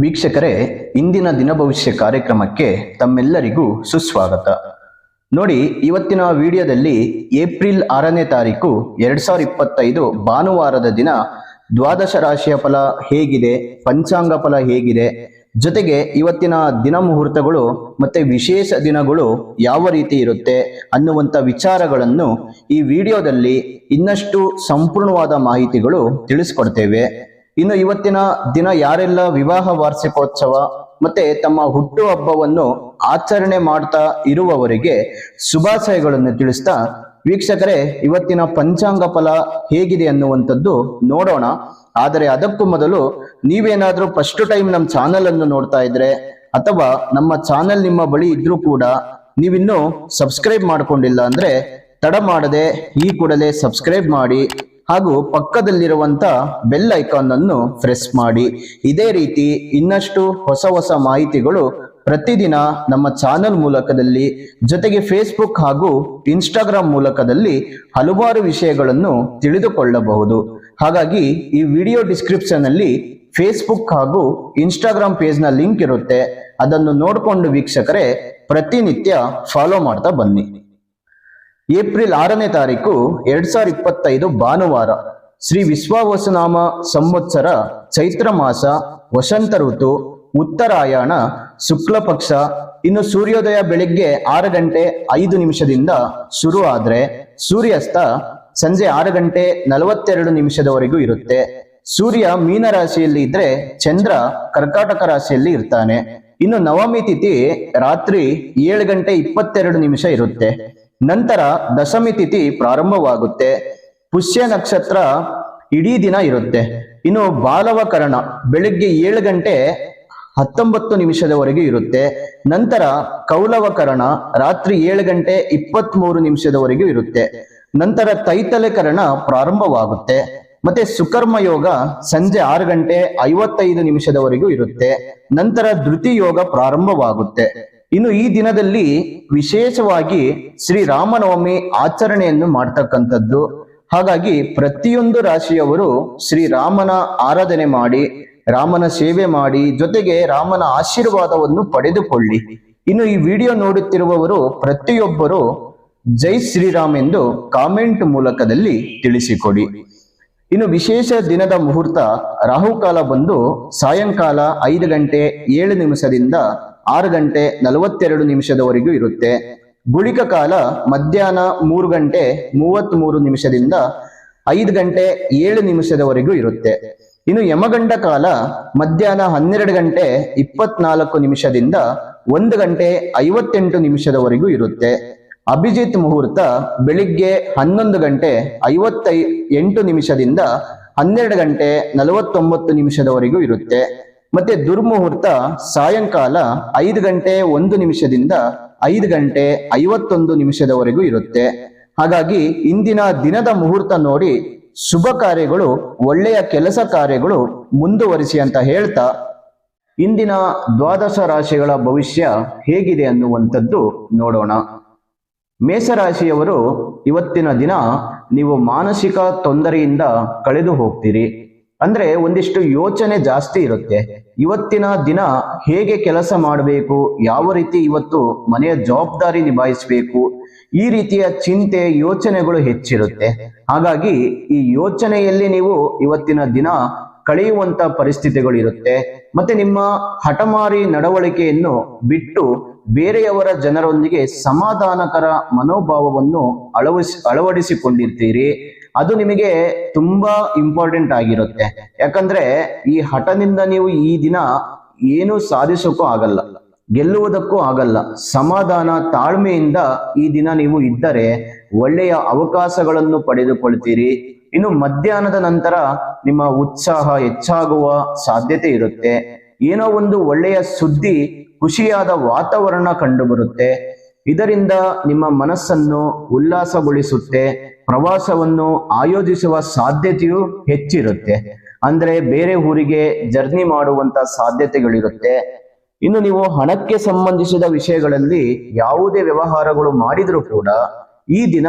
ವೀಕ್ಷಕರೇ, ಇಂದಿನ ದಿನ ಭವಿಷ್ಯ ಕಾರ್ಯಕ್ರಮಕ್ಕೆ ತಮ್ಮೆಲ್ಲರಿಗೂ ಸುಸ್ವಾಗತ. ನೋಡಿ, ಇವತ್ತಿನ ವಿಡಿಯೋದಲ್ಲಿ ಏಪ್ರಿಲ್ 6ನೇ ತಾರೀಕು 2025 ಭಾನುವಾರದ ದಿನ ದ್ವಾದಶ ರಾಶಿಯ ಫಲ ಹೇಗಿದೆ, ಪಂಚಾಂಗ ಫಲ ಹೇಗಿದೆ, ಜೊತೆಗೆ ಇವತ್ತಿನ ದಿನ ಮುಹೂರ್ತಗಳು ಮತ್ತೆ ವಿಶೇಷ ದಿನಗಳು ಯಾವ ರೀತಿ ಇರುತ್ತೆ ಅನ್ನುವಂಥ ವಿಚಾರಗಳನ್ನು ಈ ವಿಡಿಯೋದಲ್ಲಿ ಇನ್ನಷ್ಟು ಸಂಪೂರ್ಣವಾದ ಮಾಹಿತಿಗಳು ತಿಳಿಸ್ಕೊಡ್ತೇವೆ. ಇನ್ನು ಇವತ್ತಿನ ದಿನ ಯಾರೆಲ್ಲ ವಿವಾಹ ವಾರ್ಷಿಕೋತ್ಸವ ಮತ್ತೆ ತಮ್ಮ ಹುಟ್ಟು ಹಬ್ಬವನ್ನು ಆಚರಣೆ ಮಾಡ್ತಾ ಇರುವವರಿಗೆ ಶುಭಾಶಯಗಳನ್ನು ತಿಳಿಸ್ತಾ, ವೀಕ್ಷಕರೇ, ಇವತ್ತಿನ ಪಂಚಾಂಗ ಫಲ ಹೇಗಿದೆ ಅನ್ನುವಂಥದ್ದು ನೋಡೋಣ. ಆದರೆ ಅದಕ್ಕೂ ಮೊದಲು ನೀವೇನಾದ್ರೂ ಫಸ್ಟ್ ಟೈಮ್ ನಮ್ಮ ಚಾನೆಲ್ ಅನ್ನು ನೋಡ್ತಾ ಇದ್ರೆ ಅಥವಾ ನಮ್ಮ ಚಾನೆಲ್ ನಿಮ್ಮ ಬಳಿ ಇದ್ರೂ ಕೂಡ ನೀವಿನ್ನೂ ಸಬ್ಸ್ಕ್ರೈಬ್ ಮಾಡ್ಕೊಂಡಿಲ್ಲ ಅಂದ್ರೆ ತಡ ಮಾಡದೆ ಈ ಕೂಡಲೇ ಸಬ್ಸ್ಕ್ರೈಬ್ ಮಾಡಿ ಹಾಗೂ ಪಕ್ಕದಲ್ಲಿರುವಂತ ಬೆಲ್ ಐಕಾನ್ ಅನ್ನು ಪ್ರೆಸ್ ಮಾಡಿ. ಇದೇ ರೀತಿ ಇನ್ನಷ್ಟು ಹೊಸ ಹೊಸ ಮಾಹಿತಿಗಳು ಪ್ರತಿದಿನ ನಮ್ಮ ಚಾನೆಲ್ ಮೂಲಕದಲ್ಲಿ, ಜೊತೆಗೆ ಫೇಸ್ಬುಕ್ ಹಾಗೂ ಇನ್ಸ್ಟಾಗ್ರಾಮ್ ಮೂಲಕದಲ್ಲಿ ಹಲವಾರು ವಿಷಯಗಳನ್ನು ತಿಳಿದುಕೊಳ್ಳಬಹುದು. ಹಾಗಾಗಿ ಈ ವಿಡಿಯೋ ಡಿಸ್ಕ್ರಿಪ್ಷನ್ ಅಲ್ಲಿ ಫೇಸ್ಬುಕ್ ಹಾಗೂ ಇನ್ಸ್ಟಾಗ್ರಾಮ್ ಪೇಜ್ ನ ಲಿಂಕ್ ಇರುತ್ತೆ. ಅದನ್ನು ನೋಡಿಕೊಂಡು ವೀಕ್ಷಕರೇ ಪ್ರತಿನಿತ್ಯ ಫಾಲೋ ಮಾಡ್ತಾ ಬನ್ನಿ. ಏಪ್ರಿಲ್ 6ನೇ ತಾರೀಕು 2025 ಭಾನುವಾರ, ಶ್ರೀ ವಿಶ್ವಾವಸುನಾಮ ಸಂವತ್ಸರ, ಚೈತ್ರ ಮಾಸ, ವಸಂತ ಋತು, ಉತ್ತರಾಯಣ, ಶುಕ್ಲ ಪಕ್ಷ. ಇನ್ನು ಸೂರ್ಯೋದಯ ಬೆಳಿಗ್ಗೆ 6 ಗಂಟೆ 5 ನಿಮಿಷದಿಂದ ಶುರು ಆದ್ರೆ ಸೂರ್ಯಾಸ್ತ ಸಂಜೆ 6 ಗಂಟೆ 42 ನಿಮಿಷದವರೆಗೂ ಇರುತ್ತೆ. ಸೂರ್ಯ ಮೀನ ರಾಶಿಯಲ್ಲಿ ಇದ್ರೆ ಚಂದ್ರ ಕರ್ಕಾಟಕ ರಾಶಿಯಲ್ಲಿ ಇರ್ತಾನೆ. ಇನ್ನು ನವಮಿ ತಿಥಿ ರಾತ್ರಿ 7 ಗಂಟೆ 22 ನಿಮಿಷ ಇರುತ್ತೆ. ನಂತರ ದಶಮಿ ತಿಥಿ ಪ್ರಾರಂಭವಾಗುತ್ತೆ. ಪುಷ್ಯ ನಕ್ಷತ್ರ ಇಡೀ ದಿನ ಇರುತ್ತೆ. ಇನ್ನು ಬಾಲವಕರಣ ಬೆಳಿಗ್ಗೆ 7 ಗಂಟೆ 19 ನಿಮಿಷದವರೆಗೂ ಇರುತ್ತೆ. ನಂತರ ಕೌಲವಕರಣ ರಾತ್ರಿ 7 ಗಂಟೆ 23 ನಿಮಿಷದವರೆಗೂ ಇರುತ್ತೆ. ನಂತರ ತೈತಲೆಕರಣ ಪ್ರಾರಂಭವಾಗುತ್ತೆ. ಮತ್ತೆ ಸುಕರ್ಮ ಯೋಗ ಸಂಜೆ 6 ಗಂಟೆ 55 ನಿಮಿಷದವರೆಗೂ ಇರುತ್ತೆ. ನಂತರ ಧೃತಿ ಯೋಗ ಪ್ರಾರಂಭವಾಗುತ್ತೆ. ಇನ್ನು ಈ ದಿನದಲ್ಲಿ ವಿಶೇಷವಾಗಿ ಶ್ರೀರಾಮನವಮಿ ಆಚರಣೆಯನ್ನು ಮಾಡ್ತಕ್ಕಂಥದ್ದು. ಹಾಗಾಗಿ ಪ್ರತಿಯೊಂದು ರಾಶಿಯವರು ಶ್ರೀರಾಮನ ಆರಾಧನೆ ಮಾಡಿ, ರಾಮನ ಸೇವೆ ಮಾಡಿ, ಜೊತೆಗೆ ರಾಮನ ಆಶೀರ್ವಾದವನ್ನು ಪಡೆದುಕೊಳ್ಳಿ. ಇನ್ನು ಈ ವಿಡಿಯೋ ನೋಡುತ್ತಿರುವವರು ಪ್ರತಿಯೊಬ್ಬರು ಜೈ ಶ್ರೀರಾಮ್ ಎಂದು ಕಾಮೆಂಟ್ ಮೂಲಕದಲ್ಲಿ ತಿಳಿಸಿಕೊಡಿ. ಇನ್ನು ವಿಶೇಷ ದಿನದ ಮುಹೂರ್ತ ರಾಹುಕಾಲ ಬಂದು ಸಾಯಂಕಾಲ 5 ಗಂಟೆ 7 ನಿಮಿಷದಿಂದ 6 ಗಂಟೆ 42 ನಿಮಿಷದವರೆಗೂ ಇರುತ್ತೆ. ಗುಳಿಕ ಕಾಲ ಮಧ್ಯಾಹ್ನ 3 ಗಂಟೆ 33 ನಿಮಿಷದಿಂದ 5 ಗಂಟೆ 7 ನಿಮಿಷದವರೆಗೂ ಇರುತ್ತೆ. ಇನ್ನು ಯಮಗಂಡ ಕಾಲ ಮಧ್ಯಾಹ್ನ 12 ಗಂಟೆ 24 ನಿಮಿಷದಿಂದ 1 ಗಂಟೆ 58 ನಿಮಿಷದವರೆಗೂ ಇರುತ್ತೆ. ಅಭಿಜಿತ್ ಮುಹೂರ್ತ ಬೆಳಿಗ್ಗೆ 11 ಗಂಟೆ 58 ನಿಮಿಷದಿಂದ 12 ಗಂಟೆ 49 ನಿಮಿಷದವರೆಗೂ ಇರುತ್ತೆ. ಮತ್ತೆ ದುರ್ಮುಹೂರ್ತ ಸಾಯಂಕಾಲ 5 ಗಂಟೆ 1 ನಿಮಿಷದಿಂದ 5 ಗಂಟೆ 51 ನಿಮಿಷದವರೆಗೂ ಇರುತ್ತೆ. ಹಾಗಾಗಿ ಇಂದಿನ ದಿನದ ಮುಹೂರ್ತ ನೋಡಿ ಶುಭ ಕಾರ್ಯಗಳು, ಒಳ್ಳೆಯ ಕೆಲಸ ಕಾರ್ಯಗಳು ಮುಂದುವರಿಸಿ ಅಂತ ಹೇಳ್ತಾ, ಇಂದಿನ ದ್ವಾದಶ ರಾಶಿಗಳ ಭವಿಷ್ಯ ಹೇಗಿದೆ ಅನ್ನುವಂಥದ್ದು ನೋಡೋಣ. ಮೇಷರಾಶಿಯವರು, ಇವತ್ತಿನ ದಿನ ನೀವು ಮಾನಸಿಕ ತೊಂದರೆಯಿಂದ ಕಳೆದು ಹೋಗ್ತೀರಿ. ಅಂದ್ರೆ ಒಂದಿಷ್ಟು ಯೋಚನೆ ಜಾಸ್ತಿ ಇರುತ್ತೆ. ಇವತ್ತಿನ ದಿನ ಹೇಗೆ ಕೆಲಸ ಮಾಡಬೇಕು, ಯಾವ ರೀತಿ ಇವತ್ತು ಮನೆಯ ಜವಾಬ್ದಾರಿ ನಿಭಾಯಿಸಬೇಕು, ಈ ರೀತಿಯ ಚಿಂತೆ ಯೋಚನೆಗಳು ಹೆಚ್ಚಿರುತ್ತೆ. ಹಾಗಾಗಿ ಈ ಯೋಚನೆಯಲ್ಲಿ ನೀವು ಇವತ್ತಿನ ದಿನ ಕಳೆಯುವಂತ ಪರಿಸ್ಥಿತಿಗಳು ಇರುತ್ತೆ. ಮತ್ತೆ ನಿಮ್ಮ ಹಠಮಾರಿ ನಡವಳಿಕೆಯನ್ನು ಬಿಟ್ಟು ಬೇರೆಯವರ ಜನರೊಂದಿಗೆ ಸಮಾಧಾನಕರ ಮನೋಭಾವವನ್ನು ಅಳವಡಿಸಿಕೊಂಡಿರ್ತೀರಿ. ಅದು ನಿಮಗೆ ತುಂಬಾ ಇಂಪಾರ್ಟೆಂಟ್ ಆಗಿರುತ್ತೆ. ಯಾಕಂದ್ರೆ ಈ ಹಠದಿಂದ ನೀವು ಈ ದಿನ ಏನು ಸಾಧಿಸೋಕ್ಕೂ ಆಗಲ್ಲ, ಗೆಲ್ಲುವುದಕ್ಕೂ ಆಗಲ್ಲ. ಸಮಾಧಾನ ತಾಳ್ಮೆಯಿಂದ ಈ ದಿನ ನೀವು ಇದ್ದರೆ ಒಳ್ಳೆಯ ಅವಕಾಶಗಳನ್ನು ಪಡೆದುಕೊಳ್ತೀರಿ. ಇನ್ನು ಮಧ್ಯಾಹ್ನದ ನಂತರ ನಿಮ್ಮ ಉತ್ಸಾಹ ಹೆಚ್ಚಾಗುವ ಸಾಧ್ಯತೆ ಇರುತ್ತೆ. ಏನೋ ಒಂದು ಒಳ್ಳೆಯ ಸುದ್ದಿ, ಖುಷಿಯಾದ ವಾತಾವರಣ ಕಂಡುಬರುತ್ತೆ. ಇದರಿಂದ ನಿಮ್ಮ ಮನಸ್ಸನ್ನು ಉಲ್ಲಾಸಗೊಳಿಸುತ್ತೆ. ಪ್ರವಾಸವನ್ನು ಆಯೋಜಿಸುವ ಸಾಧ್ಯತೆಯು ಹೆಚ್ಚಿರುತ್ತೆ. ಅಂದ್ರೆ ಬೇರೆ ಊರಿಗೆ ಜರ್ನಿ ಮಾಡುವಂತ ಸಾಧ್ಯತೆಗಳಿರುತ್ತೆ. ಇನ್ನು ನೀವು ಹಣಕ್ಕೆ ಸಂಬಂಧಿಸಿದ ವಿಷಯಗಳಲ್ಲಿ ಯಾವುದೇ ವ್ಯವಹಾರಗಳು ಮಾಡಿದ್ರೂ ಕೂಡ ಈ ದಿನ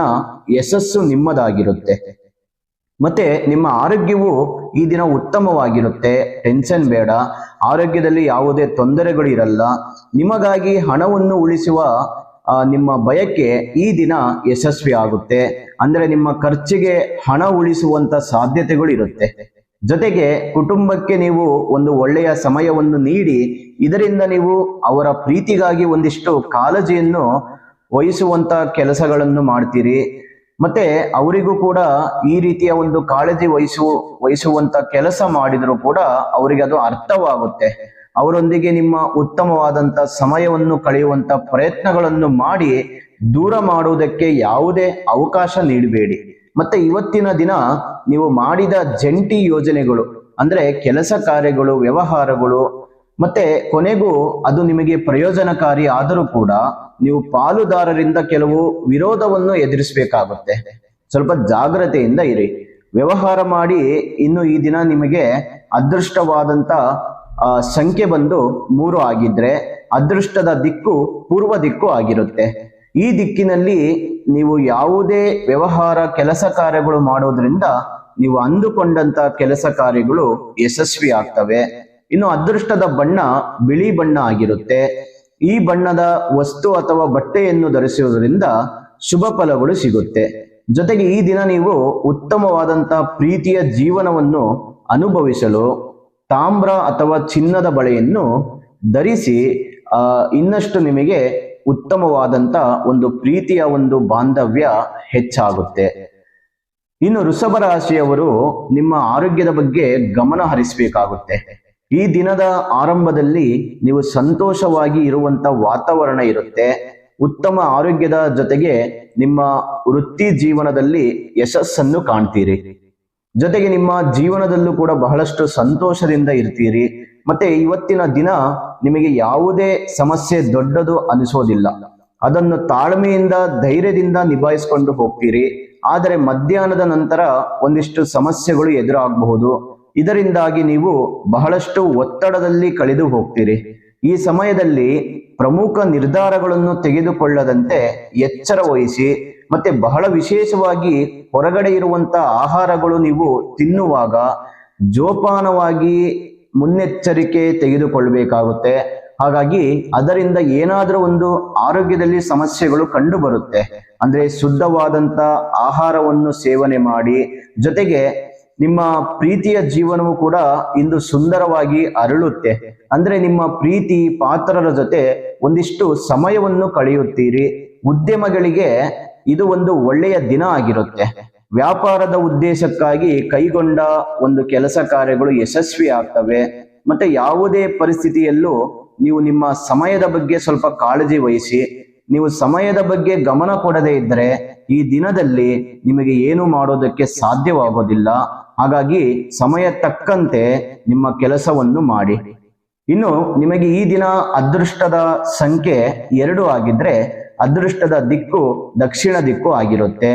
ಯಶಸ್ಸು ನಿಮ್ಮದಾಗಿರುತ್ತೆ. ಮತ್ತೆ ನಿಮ್ಮ ಆರೋಗ್ಯವು ಈ ದಿನ ಉತ್ತಮವಾಗಿರುತ್ತೆ. ಟೆನ್ಷನ್ ಬೇಡ, ಆರೋಗ್ಯದಲ್ಲಿ ಯಾವುದೇ ತೊಂದರೆಗಳು ಇರಲ್ಲ. ನಿಮಗಾಗಿ ಹಣವನ್ನು ಉಳಿಸುವ ನಿಮ್ಮ ಬಯಕೆ ಈ ದಿನ ಯಶಸ್ವಿ ಆಗುತ್ತೆ. ಅಂದ್ರೆ ನಿಮ್ಮ ಖರ್ಚಿಗೆ ಹಣ ಉಳಿಸುವಂತ ಸಾಧ್ಯತೆಗಳು ಇರುತ್ತೆ. ಜೊತೆಗೆ ಕುಟುಂಬಕ್ಕೆ ನೀವು ಒಂದು ಒಳ್ಳೆಯ ಸಮಯವನ್ನು ನೀಡಿ ಇದರಿಂದ ನೀವು ಅವರ ಪ್ರೀತಿಗಾಗಿ ಒಂದಿಷ್ಟು ಕಾಳಜಿಯನ್ನು ವಹಿಸುವಂತ ಕೆಲಸಗಳನ್ನು ಮಾಡ್ತೀರಿ. ಮತ್ತೆ ಅವರಿಗೂ ಕೂಡ ಈ ರೀತಿಯ ಒಂದು ಕಾಳಜಿ ವಹಿಸುವಂತ ಕೆಲಸ ಮಾಡಿದ್ರು ಕೂಡ ಅವರಿಗೆ ಅದು ಅರ್ಥವಾಗುತ್ತೆ. ಅವರೊಂದಿಗೆ ನಿಮ್ಮ ಉತ್ತಮವಾದಂತ ಸಮಯವನ್ನು ಕಳೆಯುವಂತ ಪ್ರಯತ್ನಗಳನ್ನು ಮಾಡಿ ದೂರ ಮಾಡುವುದಕ್ಕೆ ಯಾವುದೇ ಅವಕಾಶ ನೀಡಬೇಡಿ. ಮತ್ತೆ ಇವತ್ತಿನ ದಿನ ನೀವು ಮಾಡಿದ ಜಂಟಿ ಯೋಜನೆಗಳು ಅಂದ್ರೆ ಕೆಲಸ ಕಾರ್ಯಗಳು, ವ್ಯವಹಾರಗಳು ಮತ್ತೆ ಕೊನೆಗೂ ಅದು ನಿಮಗೆ ಪ್ರಯೋಜನಕಾರಿ ಆದರೂ ಕೂಡ ನೀವು ಪಾಲುದಾರರಿಂದ ಕೆಲವು ವಿರೋಧವನ್ನು ಎದುರಿಸಬೇಕಾಗುತ್ತೆ. ಸ್ವಲ್ಪ ಜಾಗ್ರತೆಯಿಂದ ಇರಿ. ವ್ಯವಹಾರ ಮಾಡಿ ಇನ್ನು ಈ ದಿನ ನಿಮಗೆ ಅದೃಷ್ಟವಾದಂತ ಸಂಖ್ಯೆ ಬಂದು 3 ಆಗಿದ್ರೆ ಅದೃಷ್ಟದ ದಿಕ್ಕು ಪೂರ್ವ ದಿಕ್ಕು ಆಗಿರುತ್ತೆ. ಈ ದಿಕ್ಕಿನಲ್ಲಿ ನೀವು ಯಾವುದೇ ವ್ಯವಹಾರ ಕೆಲಸ ಕಾರ್ಯಗಳು ಮಾಡೋದ್ರಿಂದ ನೀವು ಅಂದುಕೊಂಡಂತ ಕೆಲಸ ಕಾರ್ಯಗಳು ಯಶಸ್ವಿ ಆಗ್ತವೆ. ಇನ್ನು ಅದೃಷ್ಟದ ಬಣ್ಣ ಬಿಳಿ ಬಣ್ಣ ಆಗಿರುತ್ತೆ. ಈ ಬಣ್ಣದ ವಸ್ತು ಅಥವಾ ಬಟ್ಟೆಯನ್ನು ಧರಿಸುವುದರಿಂದ ಶುಭ ಫಲಗಳು ಸಿಗುತ್ತೆ. ಜೊತೆಗೆ ಈ ದಿನ ನೀವು ಉತ್ತಮವಾದಂತ ಪ್ರೀತಿಯ ಜೀವನವನ್ನು ಅನುಭವಿಸಲು ತಾಮ್ರ ಅಥವಾ ಚಿನ್ನದ ಬಳೆಯನ್ನು ಧರಿಸಿ ಇನ್ನಷ್ಟು ನಿಮಗೆ ಉತ್ತಮವಾದಂತ ಒಂದು ಪ್ರೀತಿಯ ಒಂದು ಬಾಂಧವ್ಯ ಹೆಚ್ಚಾಗುತ್ತೆ. ಇನ್ನು ವೃಷಭ ರಾಶಿಯವರು ನಿಮ್ಮ ಆರೋಗ್ಯದ ಬಗ್ಗೆ ಗಮನ ಹರಿಸಬೇಕಾಗುತ್ತೆ. ಈ ದಿನದ ಆರಂಭದಲ್ಲಿ ನೀವು ಸಂತೋಷವಾಗಿ ಇರುವಂತ ವಾತಾವರಣ ಇರುತ್ತೆ. ಉತ್ತಮ ಆರೋಗ್ಯದ ಜೊತೆಗೆ ನಿಮ್ಮ ವೃತ್ತಿ ಜೀವನದಲ್ಲಿ ಯಶಸ್ಸನ್ನು ಕಾಣ್ತೀರಿ. ಜೊತೆಗೆ ನಿಮ್ಮ ಜೀವನದಲ್ಲೂ ಕೂಡ ಬಹಳಷ್ಟು ಸಂತೋಷದಿಂದ ಇರ್ತೀರಿ. ಮತ್ತೆ ಇವತ್ತಿನ ದಿನ ನಿಮಗೆ ಯಾವುದೇ ಸಮಸ್ಯೆ ದೊಡ್ಡದು ಅನಿಸೋದಿಲ್ಲ. ಅದನ್ನು ತಾಳ್ಮೆಯಿಂದ ಧೈರ್ಯದಿಂದ ನಿಭಾಯಿಸಿಕೊಂಡು ಹೋಗ್ತೀರಿ. ಆದರೆ ಮಧ್ಯಾಹ್ನದ ನಂತರ ಒಂದಿಷ್ಟು ಸಮಸ್ಯೆಗಳು ಎದುರಾಗಬಹುದು. ಇದರಿಂದಾಗಿ ನೀವು ಬಹಳಷ್ಟು ಒತ್ತಡದಲ್ಲಿ ಕಳೆದು ಹೋಗ್ತೀರಿ. ಈ ಸಮಯದಲ್ಲಿ ಪ್ರಮುಖ ನಿರ್ಧಾರಗಳನ್ನು ತೆಗೆದುಕೊಳ್ಳದಂತೆ ಎಚ್ಚರ ವಹಿಸಿ. ಮತ್ತೆ ಬಹಳ ವಿಶೇಷವಾಗಿ ಹೊರಗಡೆ ಇರುವಂತ ಆಹಾರಗಳು ನೀವು ತಿನ್ನುವಾಗ ಜೋಪಾನವಾಗಿ ಮುನ್ನೆಚ್ಚರಿಕೆ ತೆಗೆದುಕೊಳ್ಬೇಕಾಗುತ್ತೆ. ಹಾಗಾಗಿ ಅದರಿಂದ ಏನಾದರೂ ಒಂದು ಆರೋಗ್ಯದಲ್ಲಿ ಸಮಸ್ಯೆಗಳು ಕಂಡು ಬರುತ್ತೆ. ಅಂದ್ರೆ ಶುದ್ಧವಾದಂತ ಆಹಾರವನ್ನು ಸೇವನೆ ಮಾಡಿ. ಜೊತೆಗೆ ನಿಮ್ಮ ಪ್ರೀತಿಯ ಜೀವನವು ಕೂಡ ಇಂದು ಸುಂದರವಾಗಿ ಅರಳುತ್ತೆ. ಅಂದ್ರೆ ನಿಮ್ಮ ಪ್ರೀತಿ ಪಾತ್ರರ ಜೊತೆ ಒಂದಿಷ್ಟು ಸಮಯವನ್ನು ಕಳೆಯುತ್ತೀರಿ. ಉದ್ಯಮಗಳಿಗೆ ಇದು ಒಂದು ಒಳ್ಳೆಯ ದಿನ ಆಗಿರುತ್ತೆ. ವ್ಯಾಪಾರದ ಉದ್ದೇಶಕ್ಕಾಗಿ ಕೈಗೊಂಡ ಒಂದು ಕೆಲಸ ಕಾರ್ಯಗಳು ಯಶಸ್ವಿ ಆಗ್ತವೆ. ಮತ್ತೆ ಯಾವುದೇ ಪರಿಸ್ಥಿತಿಯಲ್ಲೂ ನೀವು ನಿಮ್ಮ ಸಮಯದ ಬಗ್ಗೆ ಸ್ವಲ್ಪ ಕಾಳಜಿ ವಹಿಸಿ. ನೀವು ಸಮಯದ ಬಗ್ಗೆ ಗಮನ ಕೊಡದೇ ಇದ್ದರೆ ಈ ದಿನದಲ್ಲಿ ನಿಮಗೆ ಏನು ಮಾಡೋದಕ್ಕೆ ಸಾಧ್ಯವಾಗೋದಿಲ್ಲ. ಹಾಗಾಗಿ ಸಮಯ ತಕ್ಕಂತೆ ನಿಮ್ಮ ಕೆಲಸವನ್ನು ಮಾಡಿ. ಇನ್ನು ನಿಮಗೆ ಈ ದಿನ ಅದೃಷ್ಟದ ಸಂಖ್ಯೆ 2 ಆಗಿದ್ರೆ ಅದೃಷ್ಟದ ದಿಕ್ಕು ದಕ್ಷಿಣ ದಿಕ್ಕು ಆಗಿರುತ್ತೆ.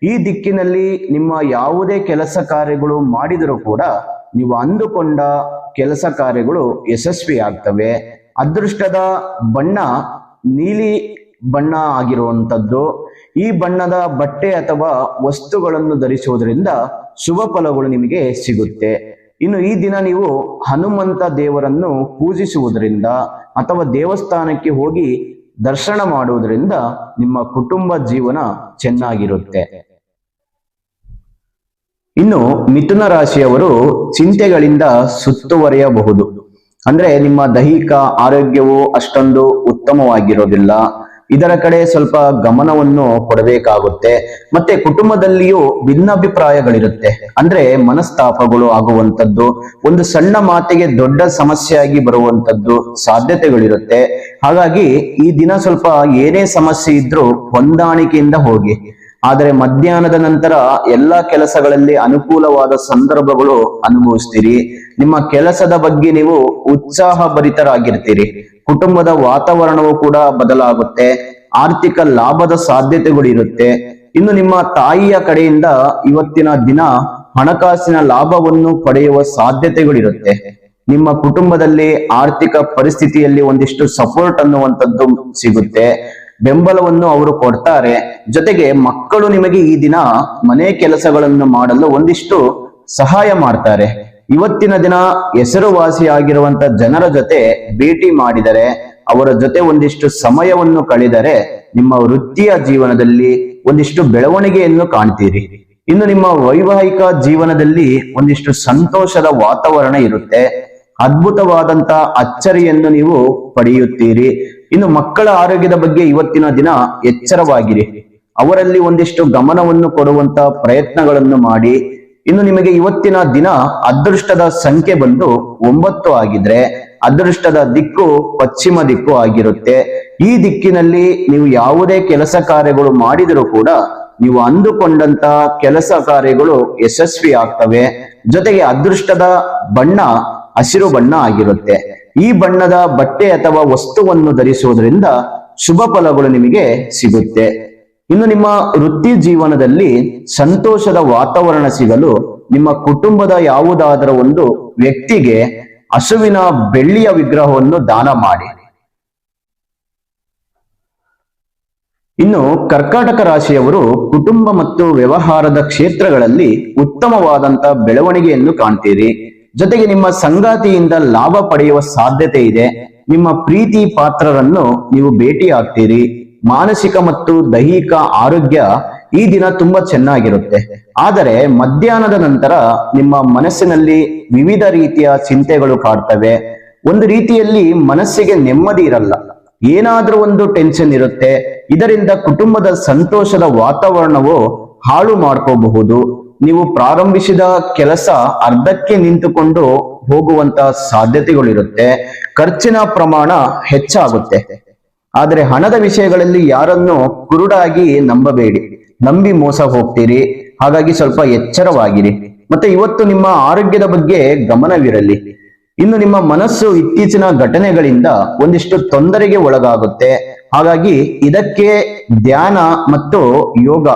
ಈ ದಿಕ್ಕಿನಲ್ಲಿ ನಿಮ್ಮ ಯಾವುದೇ ಕೆಲಸ ಕಾರ್ಯಗಳು ಮಾಡಿದರೂ ಕೂಡ ನೀವು ಅಂದುಕೊಂಡ ಕೆಲಸ ಕಾರ್ಯಗಳು ಯಶಸ್ವಿ ಆಗ್ತವೆ. ಅದೃಷ್ಟದ ಬಣ್ಣ ನೀಲಿ ಬಣ್ಣ ಆಗಿರುವಂಥದ್ದು. ಈ ಬಣ್ಣದ ಬಟ್ಟೆ ಅಥವಾ ವಸ್ತುಗಳನ್ನು ಧರಿಸುವುದರಿಂದ ಶುಭ ಫಲಗಳು ನಿಮಗೆ ಸಿಗುತ್ತೆ. ಇನ್ನು ಈ ದಿನ ನೀವು ಹನುಮಂತ ದೇವರನ್ನು ಪೂಜಿಸುವುದರಿಂದ ಅಥವಾ ದೇವಸ್ಥಾನಕ್ಕೆ ಹೋಗಿ ದರ್ಶನ ಮಾಡುವುದರಿಂದ ನಿಮ್ಮ ಕುಟುಂಬ ಜೀವನ ಚೆನ್ನಾಗಿರುತ್ತೆ. ಇನ್ನು ಮಿಥುನ ರಾಶಿಯವರು ಚಿಂತೆಗಳಿಂದ ಸುತ್ತುವರಿಯಬಹುದು. ಅಂದ್ರೆ ನಿಮ್ಮ ದೈಹಿಕ ಆರೋಗ್ಯವು ಅಷ್ಟೊಂದು ಉತ್ತಮವಾಗಿರೋದಿಲ್ಲ. ಇದರ ಕಡೆ ಸ್ವಲ್ಪ ಗಮನವನ್ನು ಕೊಡಬೇಕಾಗುತ್ತೆ. ಮತ್ತೆ ಕುಟುಂಬದಲ್ಲಿಯೂ ಭಿನ್ನಾಭಿಪ್ರಾಯಗಳಿರುತ್ತೆ. ಅಂದ್ರೆ ಮನಸ್ತಾಪಗಳು ಆಗುವಂಥದ್ದು, ಒಂದು ಸಣ್ಣ ಮಾತಿಗೆ ದೊಡ್ಡ ಸಮಸ್ಯೆಯಾಗಿ ಬರುವಂತದ್ದು ಸಾಧ್ಯತೆಗಳಿರುತ್ತೆ. ಹಾಗಾಗಿ ಈ ದಿನ ಸ್ವಲ್ಪ ಏನೇ ಸಮಸ್ಯೆ ಇದ್ರೂ ಹೊಂದಾಣಿಕೆಯಿಂದ ಹೋಗಿ. ಆದರೆ ಮಧ್ಯಾಹ್ನದ ನಂತರ ಎಲ್ಲಾ ಕೆಲಸಗಳಲ್ಲಿ ಅನುಕೂಲವಾದ ಸಂದರ್ಭಗಳು ಅನುಭವಿಸ್ತೀರಿ. ನಿಮ್ಮ ಕೆಲಸದ ಬಗ್ಗೆ ನೀವು ಉತ್ಸಾಹ ಭರಿತರಾಗಿರ್ತೀರಿ. ಕುಟುಂಬದ ವಾತಾವರಣವು ಕೂಡ ಬದಲಾಗುತ್ತೆ. ಆರ್ಥಿಕ ಲಾಭದ ಸಾಧ್ಯತೆಗಳು ಇರುತ್ತೆ. ಇನ್ನು ನಿಮ್ಮ ತಾಯಿಯ ಕಡೆಯಿಂದ ಇವತ್ತಿನ ದಿನ ಹಣಕಾಸಿನ ಲಾಭವನ್ನು ಪಡೆಯುವ ಸಾಧ್ಯತೆಗಳಿರುತ್ತೆ. ನಿಮ್ಮ ಕುಟುಂಬದಲ್ಲಿ ಆರ್ಥಿಕ ಪರಿಸ್ಥಿತಿಯಲ್ಲಿ ಒಂದಿಷ್ಟು ಸಪೋರ್ಟ್ ಅನ್ನುವಂಥದ್ದು ಸಿಗುತ್ತೆ. ಬೆಂಬಲವನ್ನು ಅವರು ಕೊಡ್ತಾರೆ. ಜೊತೆಗೆ ಮಕ್ಕಳು ನಿಮಗೆ ಈ ದಿನ ಮನೆ ಕೆಲಸಗಳನ್ನು ಮಾಡಲು ಒಂದಿಷ್ಟು ಸಹಾಯ ಮಾಡ್ತಾರೆ. ಇವತ್ತಿನ ದಿನ ಹೆಸರುವಾಸಿಯಾಗಿರುವಂತ ಜನರ ಜೊತೆ ಭೇಟಿ ಮಾಡಿದರೆ, ಅವರ ಜೊತೆ ಒಂದಿಷ್ಟು ಸಮಯವನ್ನು ಕಳೆದರೆ ನಿಮ್ಮ ವೃತ್ತಿಯ ಜೀವನದಲ್ಲಿ ಒಂದಿಷ್ಟು ಬೆಳವಣಿಗೆಯನ್ನು ಕಾಣ್ತೀರಿ. ಇನ್ನು ನಿಮ್ಮ ವೈವಾಹಿಕ ಜೀವನದಲ್ಲಿ ಒಂದಿಷ್ಟು ಸಂತೋಷದ ವಾತಾವರಣ ಇರುತ್ತೆ. ಅದ್ಭುತವಾದಂತ ಅಚ್ಚರಿಯನ್ನು ನೀವು ಪಡೆಯುತ್ತೀರಿ. ಇನ್ನು ಮಕ್ಕಳ ಆರೋಗ್ಯದ ಬಗ್ಗೆ ಇವತ್ತಿನ ದಿನ ಎಚ್ಚರವಾಗಿರಿ. ಅವರಲ್ಲಿ ಒಂದಿಷ್ಟು ಗಮನವನ್ನು ಕೊಡುವಂತ ಪ್ರಯತ್ನಗಳನ್ನು ಮಾಡಿ. ಇನ್ನು ನಿಮಗೆ ಇವತ್ತಿನ ದಿನ ಅದೃಷ್ಟದ ಸಂಖ್ಯೆ ಬಂದು 9 ಆಗಿದ್ರೆ ಅದೃಷ್ಟದ ದಿಕ್ಕು ಪಶ್ಚಿಮ ದಿಕ್ಕು ಆಗಿರುತ್ತೆ. ಈ ದಿಕ್ಕಿನಲ್ಲಿ ನೀವು ಯಾವುದೇ ಕೆಲಸ ಕಾರ್ಯಗಳು ಮಾಡಿದರೂ ಕೂಡ ನೀವು ಅಂದುಕೊಂಡಂತ ಕೆಲಸ ಕಾರ್ಯಗಳು ಯಶಸ್ವಿ ಆಗ್ತವೆ. ಜೊತೆಗೆ ಅದೃಷ್ಟದ ಬಣ್ಣ ಹಸಿರು ಬಣ್ಣ ಆಗಿರುತ್ತೆ. ಈ ಬಣ್ಣದ ಬಟ್ಟೆ ಅಥವಾ ವಸ್ತುವನ್ನು ಧರಿಸುವುದರಿಂದ ಶುಭ ಫಲಗಳು ನಿಮಗೆ ಸಿಗುತ್ತೆ. ಇನ್ನು ನಿಮ್ಮ ವೃತ್ತಿ ಜೀವನದಲ್ಲಿ ಸಂತೋಷದ ವಾತಾವರಣ ಸಿಗಲು ನಿಮ್ಮ ಕುಟುಂಬದ ಯಾವುದಾದರೂ ಒಂದು ವ್ಯಕ್ತಿಗೆ ಹಸುವಿನ ಬೆಳ್ಳಿಯ ವಿಗ್ರಹವನ್ನು ದಾನ ಮಾಡಿ. ಇನ್ನು ಕರ್ಕಾಟಕ ರಾಶಿಯವರು ಕುಟುಂಬ ಮತ್ತು ವ್ಯವಹಾರದ ಕ್ಷೇತ್ರಗಳಲ್ಲಿ ಉತ್ತಮವಾದಂತ ಬೆಳವಣಿಗೆಯನ್ನು ಕಾಣ್ತೀರಿ. ಜೊತೆಗೆ ನಿಮ್ಮ ಸಂಗಾತಿಯಿಂದ ಲಾಭ ಪಡೆಯುವ ಸಾಧ್ಯತೆ ಇದೆ. ನಿಮ್ಮ ಪ್ರೀತಿ ಪಾತ್ರರನ್ನು ನೀವು ಭೇಟಿ ಆಗ್ತೀರಿ. ಮಾನಸಿಕ ಮತ್ತು ದೈಹಿಕ ಆರೋಗ್ಯ ಈ ದಿನ ತುಂಬಾ ಚೆನ್ನಾಗಿರುತ್ತೆ. ಆದರೆ ಮಧ್ಯಾಹ್ನದ ನಂತರ ನಿಮ್ಮ ಮನಸ್ಸಿನಲ್ಲಿ ವಿವಿಧ ರೀತಿಯ ಚಿಂತೆಗಳು ಕಾಡ್ತವೆ. ಒಂದು ರೀತಿಯಲ್ಲಿ ಮನಸ್ಸಿಗೆ ನೆಮ್ಮದಿ ಇರಲ್ಲ, ಏನಾದ್ರೂ ಒಂದು ಟೆನ್ಷನ್ ಇರುತ್ತೆ. ಇದರಿಂದ ಕುಟುಂಬದ ಸಂತೋಷದ ವಾತಾವರಣವು ಹಾಳು ಮಾಡ್ಕೋಬಹುದು. ನೀವು ಪ್ರಾರಂಭಿಸಿದ ಕೆಲಸ ಅರ್ಧಕ್ಕೆ ನಿಂತುಕೊಂಡು ಹೋಗುವಂತ ಸಾಧ್ಯತೆಗಳಿರುತ್ತೆ. ಖರ್ಚಿನ ಪ್ರಮಾಣ ಹೆಚ್ಚಾಗುತ್ತೆ. ಆದರೆ ಹಣದ ವಿಷಯಗಳಲ್ಲಿ ಯಾರನ್ನು ಕುರುಡಾಗಿ ನಂಬಬೇಡಿ, ನಂಬಿ ಮೋಸ ಹೋಗ್ತೀರಿ. ಹಾಗಾಗಿ ಸ್ವಲ್ಪ ಎಚ್ಚರವಾಗಿರಿ. ಮತ್ತೆ ಇವತ್ತು ನಿಮ್ಮ ಆರೋಗ್ಯದ ಬಗ್ಗೆ ಗಮನವಿರಲಿ. ಇನ್ನು ನಿಮ್ಮ ಮನಸ್ಸು ಇತ್ತೀಚಿನ ಘಟನೆಗಳಿಂದ ಒಂದಿಷ್ಟು ತೊಂದರೆಗೆ ಒಳಗಾಗುತ್ತೆ. ಹಾಗಾಗಿ ಇದಕ್ಕೆ ಧ್ಯಾನ ಮತ್ತು ಯೋಗ,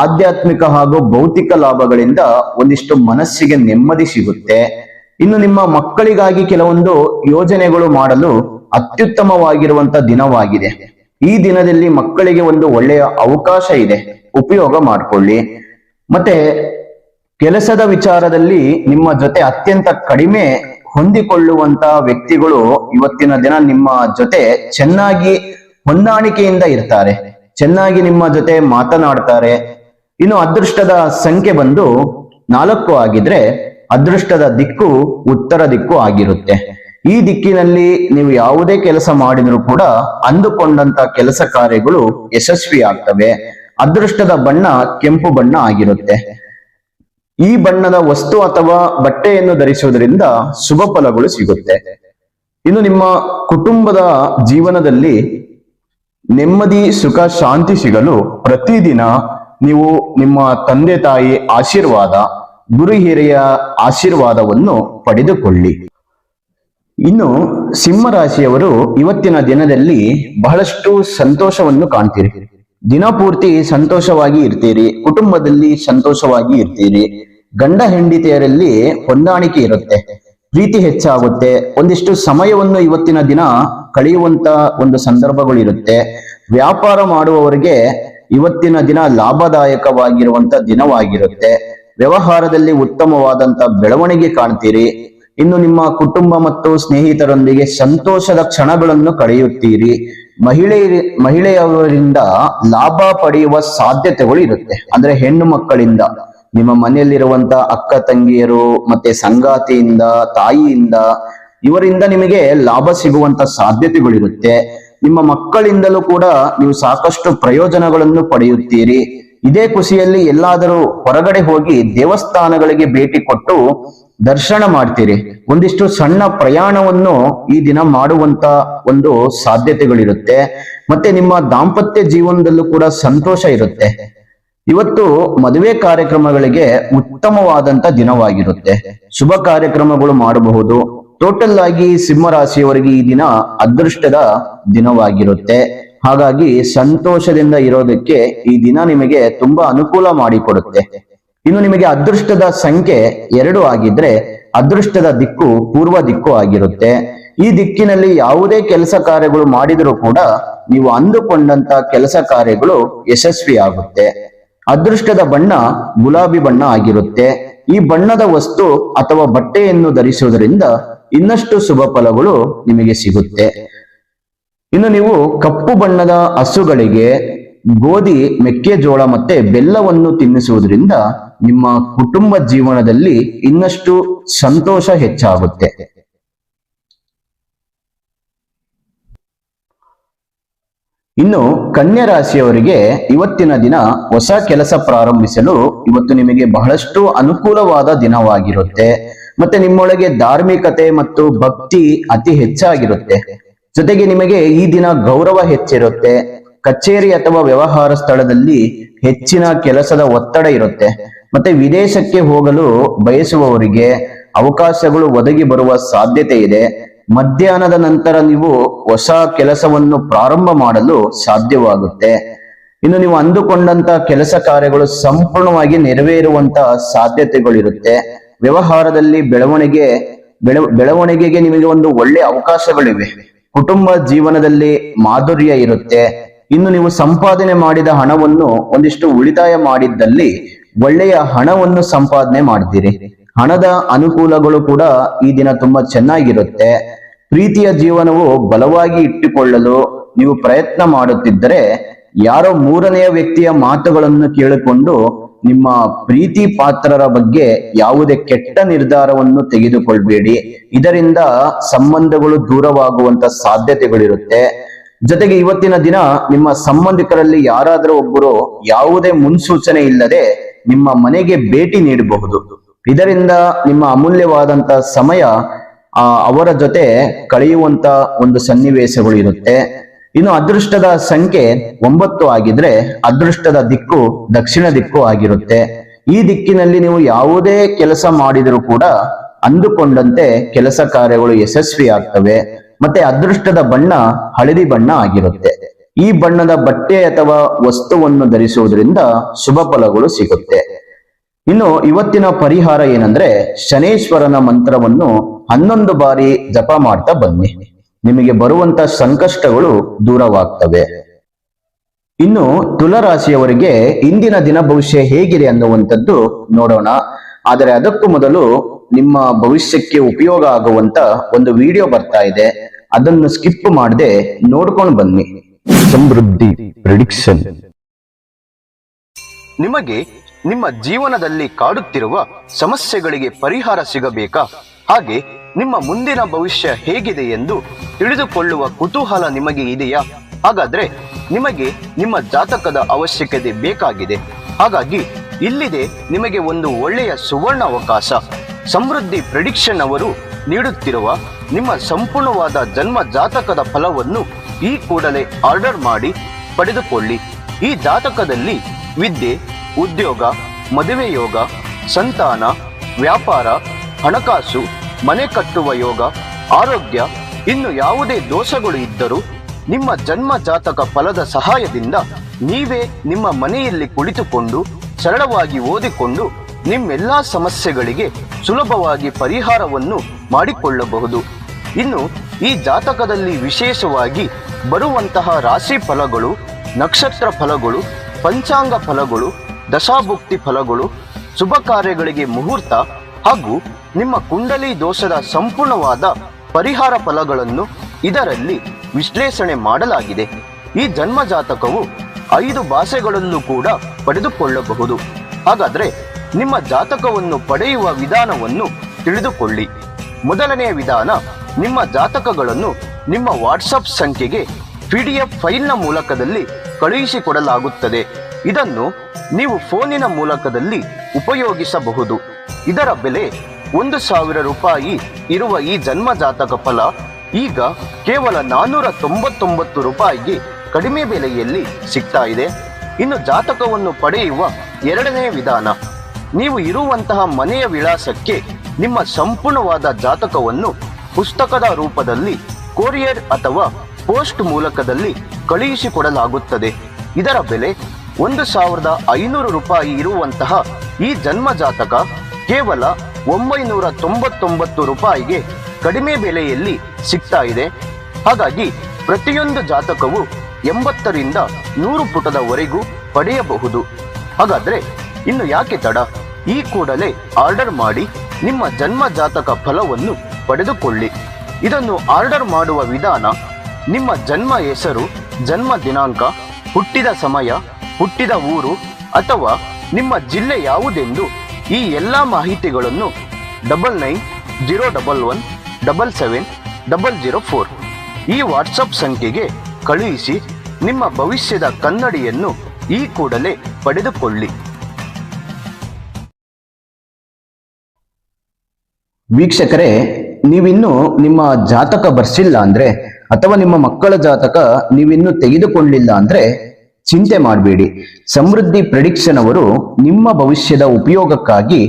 ಆಧ್ಯಾತ್ಮಿಕ ಹಾಗೂ ಭೌತಿಕ ಲಾಭಗಳಿಂದ ಒಂದಿಷ್ಟು ಮನಸ್ಸಿಗೆ ನೆಮ್ಮದಿ ಸಿಗುತ್ತೆ. ಇನ್ನು ನಿಮ್ಮ ಮಕ್ಕಳಿಗಾಗಿ ಕೆಲವೊಂದು ಯೋಜನೆಗಳು ಮಾಡಲು ಅತ್ಯುತ್ತಮವಾಗಿರುವಂತ ದಿನವಾಗಿದೆ. ಈ ದಿನದಲ್ಲಿ ಮಕ್ಕಳಿಗೆ ಒಂದು ಒಳ್ಳೆಯ ಅವಕಾಶ ಇದೆ, ಉಪಯೋಗ ಮಾಡಿಕೊಳ್ಳಿ. ಮತ್ತೆ ಕೆಲಸದ ವಿಚಾರದಲ್ಲಿ ನಿಮ್ಮ ಜೊತೆ ಅತ್ಯಂತ ಕಡಿಮೆ ಹೊಂದಿಕೊಳ್ಳುವಂತ ವ್ಯಕ್ತಿಗಳು ಇವತ್ತಿನ ದಿನ ನಿಮ್ಮ ಜೊತೆ ಚೆನ್ನಾಗಿ ಹೊಂದಾಣಿಕೆಯಿಂದ ಇರ್ತಾರೆ, ಚೆನ್ನಾಗಿ ನಿಮ್ಮ ಜೊತೆ ಮಾತನಾಡ್ತಾರೆ. ಇನ್ನು ಅದೃಷ್ಟದ ಸಂಖ್ಯೆ ಬಂದು 4 ಆಗಿದ್ರೆ ಅದೃಷ್ಟದ ದಿಕ್ಕು ಉತ್ತರ ದಿಕ್ಕು ಆಗಿರುತ್ತೆ. ಈ ದಿಕ್ಕಿನಲ್ಲಿ ನೀವು ಯಾವುದೇ ಕೆಲಸ ಮಾಡಿದರೂ ಕೂಡ ಅಂದುಕೊಂಡಂತ ಕೆಲಸ ಕಾರ್ಯಗಳು ಯಶಸ್ವಿ ಆಗ್ತವೆ. ಅದೃಷ್ಟದ ಬಣ್ಣ ಕೆಂಪು ಬಣ್ಣ ಆಗಿರುತ್ತೆ. ಈ ಬಣ್ಣದ ವಸ್ತು ಅಥವಾ ಬಟ್ಟೆಯನ್ನು ಧರಿಸುವುದರಿಂದ ಶುಭ ಫಲಗಳು ಸಿಗುತ್ತೆ. ಇನ್ನು ನಿಮ್ಮ ಕುಟುಂಬದ ಜೀವನದಲ್ಲಿ ನೆಮ್ಮದಿ, ಸುಖ, ಶಾಂತಿ ಸಿಗಲು ಪ್ರತಿದಿನ ನೀವು ನಿಮ್ಮ ತಂದೆ ತಾಯಿ ಆಶೀರ್ವಾದ, ಗುರು ಹಿರಿಯ ಆಶೀರ್ವಾದವನ್ನು ಪಡೆದುಕೊಳ್ಳಿ. ಇನ್ನು ಸಿಂಹ ರಾಶಿಯವರು ಇವತ್ತಿನ ದಿನದಲ್ಲಿ ಬಹಳಷ್ಟು ಸಂತೋಷವನ್ನು ಕಾಣ್ತೀರಿ. ದಿನಪೂರ್ತಿ ಸಂತೋಷವಾಗಿ ಇರ್ತೀರಿ, ಕುಟುಂಬದಲ್ಲಿ ಸಂತೋಷವಾಗಿ ಇರ್ತೀರಿ. ಗಂಡ ಹೆಂಡತಿಯರಲ್ಲಿ ಹೊಂದಾಣಿಕೆ ಇರುತ್ತೆ, ಪ್ರೀತಿ ಹೆಚ್ಚಾಗುತ್ತೆ. ಒಂದಿಷ್ಟು ಸಮಯವನ್ನು ಇವತ್ತಿನ ದಿನ ಕಳೆಯುವಂತ ಒಂದು ಸಂದರ್ಭಗಳು ಇರುತ್ತೆ. ವ್ಯಾಪಾರ ಮಾಡುವವರಿಗೆ ಇವತ್ತಿನ ದಿನ ಲಾಭದಾಯಕವಾಗಿರುವಂತ ದಿನವಾಗಿರುತ್ತೆ. ವ್ಯವಹಾರದಲ್ಲಿ ಉತ್ತಮವಾದಂತ ಬೆಳವಣಿಗೆ ಕಾಣ್ತೀರಿ. ಇನ್ನು ನಿಮ್ಮ ಕುಟುಂಬ ಮತ್ತು ಸ್ನೇಹಿತರೊಂದಿಗೆ ಸಂತೋಷದ ಕ್ಷಣಗಳನ್ನು ಕಳೆಯುತ್ತೀರಿ. ಮಹಿಳೆಯರಿಂದ ಲಾಭ ಪಡೆಯುವ ಸಾಧ್ಯತೆಗಳು ಇರುತ್ತೆ. ಅಂದ್ರೆ ಹೆಣ್ಣು ಮಕ್ಕಳಿಂದ, ನಿಮ್ಮ ಮನೆಯಲ್ಲಿರುವಂತ ಅಕ್ಕ ತಂಗಿಯರು, ಮತ್ತೆ ಸಂಗಾತಿಯಿಂದ, ತಾಯಿಯಿಂದ, ಇವರಿಂದ ನಿಮಗೆ ಲಾಭ ಸಿಗುವಂತ ಸಾಧ್ಯತೆಗಳಿರುತ್ತೆ. ನಿಮ್ಮ ಮಕ್ಕಳಿಂದಲೂ ಕೂಡ ನೀವು ಸಾಕಷ್ಟು ಪ್ರಯೋಜನಗಳನ್ನು ಪಡೆಯುತ್ತೀರಿ. ಇದೇ ಖುಷಿಯಲ್ಲಿ ಎಲ್ಲಾದರೂ ಹೊರಗಡೆ ಹೋಗಿ ದೇವಸ್ಥಾನಗಳಿಗೆ ಭೇಟಿ ಕೊಟ್ಟು ದರ್ಶನ ಮಾಡ್ತೀರಿ. ಒಂದಿಷ್ಟು ಸಣ್ಣ ಪ್ರಯಾಣವನ್ನು ಈ ದಿನ ಮಾಡುವಂತ ಒಂದು ಸಾಧ್ಯತೆಗಳಿರುತ್ತೆ. ಮತ್ತೆ ನಿಮ್ಮ ದಾಂಪತ್ಯ ಜೀವನದಲ್ಲೂ ಕೂಡ ಸಂತೋಷ ಇರುತ್ತೆ. ಇವತ್ತು ಮದುವೆ ಕಾರ್ಯಕ್ರಮಗಳಿಗೆ ಉತ್ತಮವಾದಂತ ದಿನವಾಗಿರುತ್ತೆ. ಶುಭ ಕಾರ್ಯಕ್ರಮಗಳು ಮಾಡಬಹುದು. ಟೋಟಲ್ ಆಗಿ ಸಿಂಹ ರಾಶಿಯವರಿಗೆ ಈ ದಿನ ಅದೃಷ್ಟದ ದಿನವಾಗಿರುತ್ತೆ. ಹಾಗಾಗಿ ಸಂತೋಷದಿಂದ ಇರೋದಕ್ಕೆ ಈ ದಿನ ನಿಮಗೆ ತುಂಬಾ ಅನುಕೂಲ ಮಾಡಿಕೊಡುತ್ತೆ. ಇನ್ನು ನಿಮಗೆ ಅದೃಷ್ಟದ ಸಂಖ್ಯೆ 2 ಆಗಿದ್ರೆ ಅದೃಷ್ಟದ ದಿಕ್ಕು ಪೂರ್ವ ದಿಕ್ಕು ಆಗಿರುತ್ತೆ. ಈ ದಿಕ್ಕಿನಲ್ಲಿ ಯಾವುದೇ ಕೆಲಸ ಕಾರ್ಯಗಳು ಮಾಡಿದರೂ ಕೂಡ ನೀವು ಅಂದುಕೊಂಡಂತ ಕೆಲಸ ಕಾರ್ಯಗಳು ಯಶಸ್ವಿ ಆಗುತ್ತೆ. ಅದೃಷ್ಟದ ಬಣ್ಣ ಗುಲಾಬಿ ಬಣ್ಣ ಆಗಿರುತ್ತೆ. ಈ ಬಣ್ಣದ ವಸ್ತು ಅಥವಾ ಬಟ್ಟೆಯನ್ನು ಧರಿಸುವುದರಿಂದ ಇನ್ನಷ್ಟು ಶುಭ ಫಲಗಳು ನಿಮಗೆ ಸಿಗುತ್ತೆ. ಇನ್ನು ನೀವು ಕಪ್ಪು ಬಣ್ಣದ ಹಸುಗಳಿಗೆ ಗೋಧಿ, ಮೆಕ್ಕೆಜೋಳ ಮತ್ತೆ ಬೆಲ್ಲವನ್ನು ತಿನ್ನಿಸುವುದರಿಂದ ನಿಮ್ಮ ಕುಟುಂಬ ಜೀವನದಲ್ಲಿ ಇನ್ನಷ್ಟು ಸಂತೋಷ ಹೆಚ್ಚಾಗುತ್ತೆ. ಇನ್ನು ಕನ್ಯಾ ರಾಶಿಯವರಿಗೆ ಇವತ್ತಿನ ದಿನ ಹೊಸ ಕೆಲಸ ಪ್ರಾರಂಭಿಸಲು ಇವತ್ತು ನಿಮಗೆ ಬಹಳಷ್ಟು ಅನುಕೂಲವಾದ ದಿನವಾಗಿರುತ್ತೆ. ಮತ್ತೆ ನಿಮ್ಮೊಳಗೆ ಧಾರ್ಮಿಕತೆ ಮತ್ತು ಭಕ್ತಿ ಅತಿ ಹೆಚ್ಚಾಗಿರುತ್ತೆ. ಜೊತೆಗೆ ನಿಮಗೆ ಈ ದಿನ ಗೌರವ ಹೆಚ್ಚಿರುತ್ತೆ. ಕಚೇರಿ ಅಥವಾ ವ್ಯವಹಾರ ಸ್ಥಳದಲ್ಲಿ ಹೆಚ್ಚಿನ ಕೆಲಸದ ಒತ್ತಡ ಇರುತ್ತೆ. ಮತ್ತೆ ವಿದೇಶಕ್ಕೆ ಹೋಗಲು ಬಯಸುವವರಿಗೆ ಅವಕಾಶಗಳು ಒದಗಿ ಬರುವ ಸಾಧ್ಯತೆ ಇದೆ. ಮಧ್ಯಾಹ್ನದ ನಂತರ ನೀವು ಹೊಸ ಕೆಲಸವನ್ನು ಪ್ರಾರಂಭ ಮಾಡಲು ಸಾಧ್ಯವಾಗುತ್ತೆ. ಇನ್ನು ನೀವು ಅಂದುಕೊಂಡಂತ ಕೆಲಸ ಕಾರ್ಯಗಳು ಸಂಪೂರ್ಣವಾಗಿ ನೆರವೇರುವಂತಹ ಸಾಧ್ಯತೆಗಳಿರುತ್ತೆ. ವ್ಯವಹಾರದಲ್ಲಿ ಬೆಳವಣಿಗೆಗೆ ನಿಮಗೆ ಒಂದು ಒಳ್ಳೆಯ ಅವಕಾಶಗಳಿವೆ. ಕುಟುಂಬ ಜೀವನದಲ್ಲಿ ಮಾಧುರ್ಯ ಇರುತ್ತೆ. ಇನ್ನು ನೀವು ಸಂಪಾದನೆ ಮಾಡಿದ ಹಣವನ್ನು ಒಂದಿಷ್ಟು ಉಳಿತಾಯ ಮಾಡಿದ್ದಲ್ಲಿ ಒಳ್ಳೆಯ ಹಣವನ್ನು ಸಂಪಾದನೆ ಮಾಡ್ತೀರಿ. ಹಣದ ಅನುಕೂಲಗಳು ಕೂಡ ಈ ದಿನ ತುಂಬಾ ಚೆನ್ನಾಗಿರುತ್ತೆ. ಪ್ರೀತಿಯ ಜೀವನವು ಬಲವಾಗಿ ಇಟ್ಟುಕೊಳ್ಳಲು ನೀವು ಪ್ರಯತ್ನ ಮಾಡುತ್ತಿದ್ದರೆ ಯಾರೋ ಮೂರನೆಯ ವ್ಯಕ್ತಿಯ ಮಾತುಗಳನ್ನು ಕೇಳಿಕೊಂಡು ನಿಮ್ಮ ಪ್ರೀತಿ ಪಾತ್ರರ ಬಗ್ಗೆ ಯಾವುದೇ ಕೆಟ್ಟ ನಿರ್ಧಾರವನ್ನು ತೆಗೆದುಕೊಳ್ಬೇಡಿ. ಇದರಿಂದ ಸಂಬಂಧಗಳು ದೂರವಾಗುವಂತ ಸಾಧ್ಯತೆಗಳಿರುತ್ತೆ. ಜೊತೆಗೆ ಇವತ್ತಿನ ದಿನ ನಿಮ್ಮ ಸಂಬಂಧಿಕರಲ್ಲಿ ಯಾರಾದರೂ ಒಬ್ಬರು ಯಾವುದೇ ಮುನ್ಸೂಚನೆ ಇಲ್ಲದೆ ನಿಮ್ಮ ಮನೆಗೆ ಭೇಟಿ ನೀಡಬಹುದು. ಇದರಿಂದ ನಿಮ್ಮ ಅಮೂಲ್ಯವಾದಂತ ಸಮಯ ಅವರ ಜೊತೆ ಕಳೆಯುವಂತ ಒಂದು ಸನ್ನಿವೇಶಗಳು ಇರುತ್ತೆ. ಇನ್ನು ಅದೃಷ್ಟದ ಸಂಖ್ಯೆ 9 ಆಗಿದ್ರೆ ಅದೃಷ್ಟದ ದಿಕ್ಕು ದಕ್ಷಿಣ ದಿಕ್ಕು ಆಗಿರುತ್ತೆ. ಈ ದಿಕ್ಕಿನಲ್ಲಿ ನೀವು ಯಾವುದೇ ಕೆಲಸ ಮಾಡಿದರೂ ಕೂಡ ಅಂದುಕೊಂಡಂತೆ ಕೆಲಸ ಕಾರ್ಯಗಳು ಯಶಸ್ವಿ ಆಗ್ತವೆ. ಮತ್ತೆ ಅದೃಷ್ಟದ ಬಣ್ಣ ಹಳದಿ ಬಣ್ಣ ಆಗಿರುತ್ತೆ. ಈ ಬಣ್ಣದ ಬಟ್ಟೆ ಅಥವಾ ವಸ್ತುವನ್ನು ಧರಿಸುವುದರಿಂದ ಶುಭ ಫಲಗಳು ಸಿಗುತ್ತೆ. ಇನ್ನು ಇವತ್ತಿನ ಪರಿಹಾರ ಏನಂದ್ರೆ ಶನೇಶ್ವರನ ಮಂತ್ರವನ್ನು 11 ಬಾರಿ ಜಪ ಮಾಡ್ತಾ ಬನ್ನಿ. ನಿಮಗೆ ಬರುವಂತ ಸಂಕಷ್ಟಗಳು ದೂರವಾಗ್ತವೆ. ಇನ್ನು ತುಲಾರಾಶಿಯವರಿಗೆ ಇಂದಿನ ದಿನ ಭವಿಷ್ಯ ಹೇಗಿದೆ ಅನ್ನುವಂಥದ್ದು ನೋಡೋಣ. ಆದರೆ ಅದಕ್ಕೂ ಮೊದಲು ನಿಮ್ಮ ಭವಿಷ್ಯಕ್ಕೆ ಉಪಯೋಗ ಆಗುವಂತ ಒಂದು ವಿಡಿಯೋ ಬರ್ತಾ ಇದೆ, ಅದನ್ನು ಸ್ಕಿಪ್ ಮಾಡದೆ ನೋಡ್ಕೊಂಡು ಬನ್ನಿ. ಸಮೃದ್ಧಿ ಪ್ರಿಡಿಕ್ಷನ್. ನಿಮಗೆ ನಿಮ್ಮ ಜೀವನದಲ್ಲಿ ಕಾಡುತ್ತಿರುವ ಸಮಸ್ಯೆಗಳಿಗೆ ಪರಿಹಾರ ಸಿಗಬೇಕಾ? ಹಾಗೆ ನಿಮ್ಮ ಮುಂದಿನ ಭವಿಷ್ಯ ಹೇಗಿದೆ ಎಂದು ತಿಳಿದುಕೊಳ್ಳುವ ಕುತೂಹಲ ನಿಮಗೆ ಇದೆಯಾ? ಹಾಗಾದ್ರೆ ನಿಮಗೆ ನಿಮ್ಮ ಜಾತಕದ ಅವಶ್ಯಕತೆ ಬೇಕಾಗಿದೆ. ಹಾಗಾಗಿ ಇಲ್ಲಿದೆ ನಿಮಗೆ ಒಂದು ಒಳ್ಳೆಯ ಸುವರ್ಣ ಅವಕಾಶ. ಸಮೃದ್ಧಿ ಪ್ರೆಡಿಕ್ಷನ್ ಅವರು ನೀಡುತ್ತಿರುವ ನಿಮ್ಮ ಸಂಪೂರ್ಣವಾದ ಜನ್ಮ ಜಾತಕದ ಫಲವನ್ನು ಈ ಕೂಡಲೇ ಆರ್ಡರ್ ಮಾಡಿ ಪಡೆದುಕೊಳ್ಳಿ. ಈ ಜಾತಕದಲ್ಲಿ ವಿದ್ಯೆ, ಉದ್ಯೋಗ, ಮದುವೆ ಯೋಗ, ಸಂತಾನ, ವ್ಯಾಪಾರ, ಹಣಕಾಸು, ಮನೆ ಕಟ್ಟುವ ಯೋಗ, ಆರೋಗ್ಯ, ಇನ್ನು ಯಾವುದೇ ದೋಷಗಳು ಇದ್ದರೂ ನಿಮ್ಮ ಜನ್ಮ ಜಾತಕ ಫಲದ ಸಹಾಯದಿಂದ ನೀವೇ ನಿಮ್ಮ ಮನೆಯಲ್ಲಿ ಕುಳಿತುಕೊಂಡು ಸರಳವಾಗಿ ಓದಿಕೊಂಡು ನಿಮ್ಮೆಲ್ಲಾ ಸಮಸ್ಯೆಗಳಿಗೆ ಸುಲಭವಾಗಿ ಪರಿಹಾರವನ್ನು ಮಾಡಿಕೊಳ್ಳಬಹುದು. ಇನ್ನು ಈ ಜಾತಕದಲ್ಲಿ ವಿಶೇಷವಾಗಿ ಬರುವಂತಹ ರಾಶಿ ಫಲಗಳು, ನಕ್ಷತ್ರ ಫಲಗಳು, ಪಂಚಾಂಗ ಫಲಗಳು, ದಶಾಭುಕ್ತಿ ಫಲಗಳು, ಶುಭ ಕಾರ್ಯಗಳಿಗೆ ಮುಹೂರ್ತ ಹಾಗೂ ನಿಮ್ಮ ಕುಂಡಲಿ ದೋಷದ ಸಂಪೂರ್ಣವಾದ ಪರಿಹಾರ ಫಲಗಳನ್ನು ಇದರಲ್ಲಿ ವಿಶ್ಲೇಷಣೆ ಮಾಡಲಾಗಿದೆ. ಈ ಜನ್ಮ ಜಾತಕವು 5 ಭಾಷೆಗಳಲ್ಲೂ ಕೂಡ ಪಡೆದುಕೊಳ್ಳಬಹುದು. ಹಾಗಾದ್ರೆ ನಿಮ್ಮ ಜಾತಕವನ್ನು ಪಡೆಯುವ ವಿಧಾನವನ್ನು ತಿಳಿದುಕೊಳ್ಳಿ. ಮೊದಲನೆಯ ವಿಧಾನ, ನಿಮ್ಮ ಜಾತಕಗಳನ್ನು ನಿಮ್ಮ ವಾಟ್ಸಪ್ ಸಂಖ್ಯೆಗೆ PDF ಫೈಲ್ನ ಮೂಲಕದಲ್ಲಿ ಕಳುಹಿಸಿಕೊಡಲಾಗುತ್ತದೆ. ಇದನ್ನು ನೀವು ಫೋನಿನ ಮೂಲಕದಲ್ಲಿ ಉಪಯೋಗಿಸಬಹುದು. ಇದರ ಬೆಲೆ 1,000 ರೂಪಾಯಿ ಇರುವ ಈ ಜನ್ಮ ಜಾತಕ ಫಲ ಈಗ ಕೇವಲ 499 ರೂಪಾಯಿಗೆ ಕಡಿಮೆ ಬೆಲೆಯಲ್ಲಿ ಸಿಗ್ತಾ ಇದೆ. ಇನ್ನು ಜಾತಕವನ್ನು ಪಡೆಯುವ ಎರಡನೇ ವಿಧಾನ, ನೀವು ಇರುವಂತಹ ಮನೆಯ ವಿಳಾಸಕ್ಕೆ ನಿಮ್ಮ ಸಂಪೂರ್ಣವಾದ ಜಾತಕವನ್ನು ಪುಸ್ತಕದ ರೂಪದಲ್ಲಿ ಕೊರಿಯರ್ ಅಥವಾ ಪೋಸ್ಟ್ ಮೂಲಕದಲ್ಲಿ ಕಳುಹಿಸಿಕೊಡಲಾಗುತ್ತದೆ. ಇದರ ಬೆಲೆ 1,500 ರೂಪಾಯಿ ಇರುವಂತಹ ಈ ಜನ್ಮ ಜಾತಕ ಕೇವಲ 999 ರೂಪಾಯಿಗೆ ಕಡಿಮೆ ಬೆಲೆಯಲ್ಲಿ ಸಿಗ್ತಾ ಇದೆ. ಹಾಗಾಗಿ ಪ್ರತಿಯೊಂದು ಜಾತಕವು 80ರಿಂದ 100 ಪುಟದವರೆಗೂ ಪಡೆಯಬಹುದು. ಹಾಗಾದ್ರೆ ಇನ್ನು ಯಾಕೆ ತಡ? ಈ ಕೂಡಲೇ ಆರ್ಡರ್ ಮಾಡಿ ನಿಮ್ಮ ಜನ್ಮ ಜಾತಕ ಫಲವನ್ನು ಪಡೆದುಕೊಳ್ಳಿ. ಇದನ್ನು ಆರ್ಡರ್ ಮಾಡುವ ವಿಧಾನ: ನಿಮ್ಮ ಜನ್ಮ ಹೆಸರು, ಜನ್ಮ ದಿನಾಂಕ, ಹುಟ್ಟಿದ ಸಮಯ, ಹುಟ್ಟಿದ ಊರು ಅಥವಾ ನಿಮ್ಮ ಜಿಲ್ಲೆ ಯಾವುದೆಂದು ಈ ಎಲ್ಲ ಮಾಹಿತಿಗಳನ್ನು 9901177004 ಈ ವಾಟ್ಸಪ್ ಸಂಖ್ಯೆಗೆ ಕಳುಹಿಸಿ ನಿಮ್ಮ ಭವಿಷ್ಯದ ಕನ್ನಡಿಯನ್ನು ಈ ಕೂಡಲೇ ಪಡೆದುಕೊಳ್ಳಿ. ವೀಕ್ಷಕರೇ, ನೀವಿನ್ನು ನಿಮ್ಮ ಜಾತಕ ಬರ್ಸಿಲ್ಲ ಅಂದ್ರೆ ಅಥವಾ ನಿಮ್ಮ ಮಕ್ಕಳ ಜಾತಕ ನೀವಿನ್ನು ತೆಗೆದುಕೊಳ್ಳಿಲ್ಲ ಅಂದ್ರೆ ಚಿಂತೆ ಮಾಡಬೇಡಿ. ಸಮೃದ್ಧಿ ಪ್ರೆಡಿಕ್ಷನ್ ಅವರು ನಿಮ್ಮ ಭವಿಷ್ಯದ ಉಪಯೋಗಕ್ಕಾಗಿ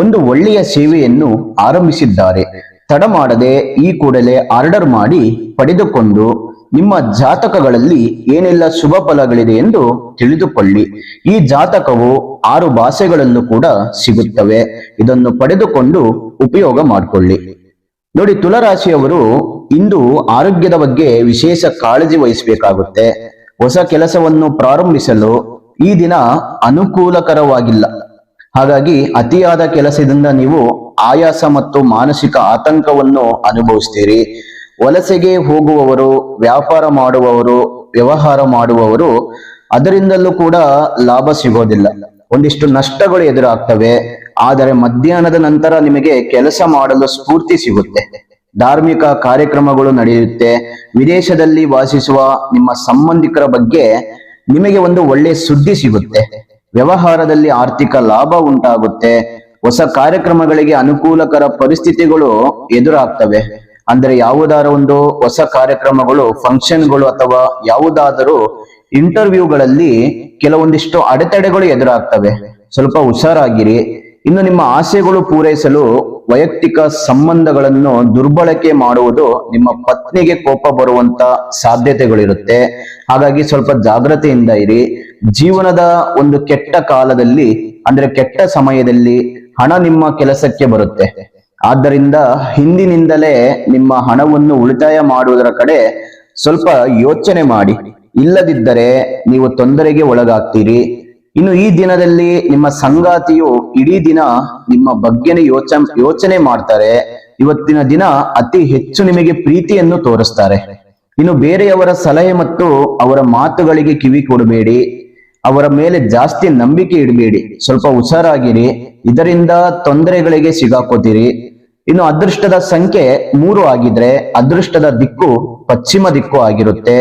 ಒಂದು ಒಳ್ಳೆಯ ಸೇವೆಯನ್ನು ಆರಂಭಿಸಿದ್ದಾರೆ. ತಡ ಮಾಡದೆ ಈ ಕೂಡಲೇ ಆರ್ಡರ್ ಮಾಡಿ ಪಡೆದುಕೊಂಡು ನಿಮ್ಮ ಜಾತಕಗಳಲ್ಲಿ ಏನೆಲ್ಲ ಶುಭ ಫಲಗಳಿದೆ ಎಂದು ತಿಳಿದುಕೊಳ್ಳಿ. ಈ ಜಾತಕವು 6 ಭಾಷೆಗಳಲ್ಲೂ ಕೂಡ ಸಿಗುತ್ತವೆ. ಇದನ್ನು ಪಡೆದುಕೊಂಡು ಉಪಯೋಗ ಮಾಡಿಕೊಳ್ಳಿ. ನೋಡಿ, ತುಲಾರಾಶಿಯವರು ಇಂದು ಆರೋಗ್ಯದ ಬಗ್ಗೆ ವಿಶೇಷ ಕಾಳಜಿ ವಹಿಸಬೇಕಾಗುತ್ತೆ. ಹೊಸ ಕೆಲಸವನ್ನು ಪ್ರಾರಂಭಿಸಲು ಈ ದಿನ ಅನುಕೂಲಕರವಾಗಿಲ್ಲ. ಹಾಗಾಗಿ ಅತಿಯಾದ ಕೆಲಸದಿಂದ ನೀವು ಆಯಾಸ ಮತ್ತು ಮಾನಸಿಕ ಆತಂಕವನ್ನು ಅನುಭವಿಸ್ತೀರಿ. ವಲಸೆಗೆ ಹೋಗುವವರು, ವ್ಯಾಪಾರ ಮಾಡುವವರು, ವ್ಯವಹಾರ ಮಾಡುವವರು ಅದರಿಂದಲೂ ಕೂಡ ಲಾಭ ಸಿಗೋದಿಲ್ಲ. ಒಂದಿಷ್ಟು ನಷ್ಟಗಳು ಎದುರಾಗ್ತವೆ. ಆದರೆ ಮಧ್ಯಾಹ್ನದ ನಂತರ ನಿಮಗೆ ಕೆಲಸ ಮಾಡಲು ಸ್ಫೂರ್ತಿ ಸಿಗುತ್ತೆ. ಧಾರ್ಮಿಕ ಕಾರ್ಯಕ್ರಮಗಳು ನಡೆಯುತ್ತೆ. ವಿದೇಶದಲ್ಲಿ ವಾಸಿಸುವ ನಿಮ್ಮ ಸಂಬಂಧಿಕರ ಬಗ್ಗೆ ನಿಮಗೆ ಒಂದು ಒಳ್ಳೆಯ ಸುದ್ದಿ ಸಿಗುತ್ತೆ. ವ್ಯವಹಾರದಲ್ಲಿ ಆರ್ಥಿಕ ಲಾಭ ಉಂಟಾಗುತ್ತೆ. ಹೊಸ ಕಾರ್ಯಕ್ರಮಗಳಿಗೆ ಅನುಕೂಲಕರ ಪರಿಸ್ಥಿತಿಗಳು ಎದುರಾಗ್ತವೆ. ಅಂದ್ರೆ ಯಾವುದಾರ ಒಂದು ಹೊಸ ಕಾರ್ಯಕ್ರಮಗಳು, ಫಂಕ್ಷನ್ಗಳು ಅಥವಾ ಯಾವುದಾದರೂ ಇಂಟರ್ವ್ಯೂಗಳಲ್ಲಿ ಕೆಲವೊಂದಿಷ್ಟು ಅಡೆತಡೆಗಳು ಎದುರಾಗ್ತವೆ. ಸ್ವಲ್ಪ ಹುಷಾರಾಗಿರಿ. ಇನ್ನು ನಿಮ್ಮ ಆಸೆಗಳು ಪೂರೈಸಲು ವೈಯಕ್ತಿಕ ಸಂಬಂಧಗಳನ್ನು ದುರ್ಬಳಕೆ ಮಾಡುವುದು ನಿಮ್ಮ ಪತ್ನಿಗೆ ಕೋಪ ಬರುವಂತ ಸಾಧ್ಯತೆಗಳಿರುತ್ತೆ. ಹಾಗಾಗಿ ಸ್ವಲ್ಪ ಜಾಗ್ರತೆಯಿಂದ ಇರಿ. ಜೀವನದ ಒಂದು ಕೆಟ್ಟ ಕಾಲದಲ್ಲಿ, ಅಂದ್ರೆ ಕೆಟ್ಟ ಸಮಯದಲ್ಲಿ ಹಣ ನಿಮ್ಮ ಕೆಲಸಕ್ಕೆ ಬರುತ್ತೆ. ಆದ್ದರಿಂದ ಹಿಂದಿನಿಂದಲೇ ನಿಮ್ಮ ಹಣವನ್ನು ಉಳಿತಾಯ ಮಾಡುವುದರ ಕಡೆ ಸ್ವಲ್ಪ ಯೋಚನೆ ಮಾಡಿ. ಇಲ್ಲದಿದ್ದರೆ ನೀವು ತೊಂದರೆಗೆ ಒಳಗಾಗ್ತೀರಿ. ಇನ್ನು ಈ ದಿನದಲ್ಲಿ ನಿಮ್ಮ ಸಂಗಾತಿಯು ಇಡೀ ದಿನ ನಿಮ್ಮ ಬಗ್ಗೆನೇ ಯೋಚನೆ ಮಾಡ್ತಾರೆ. ಇವತ್ತಿನ ದಿನ ಅತಿ ಹೆಚ್ಚು ನಿಮಗೆ ಪ್ರೀತಿಯನ್ನು ತೋರಿಸ್ತಾರೆ. ಇನ್ನು ಬೇರೆಯವರ ಸಲಹೆ ಮತ್ತು ಅವರ ಮಾತುಗಳಿಗೆ ಕಿವಿ ಕೊಡಬೇಡಿ. ಅವರ ಮೇಲೆ ಜಾಸ್ತಿ ನಂಬಿಕೆ ಇಡಬೇಡಿ. ಸ್ವಲ್ಪ ಹುಷಾರಾಗಿರಿ. ಇದರಿಂದ ತೊಂದರೆಗಳಿಗೆ ಸಿಗಾಕೋತೀರಿ. ಇನ್ನು ಅದೃಷ್ಟದ ಸಂಖ್ಯೆ 3 ಆಗಿದ್ರೆ ಅದೃಷ್ಟದ ದಿಕ್ಕು ಪಶ್ಚಿಮ ದಿಕ್ಕು ಆಗಿರುತ್ತೆ.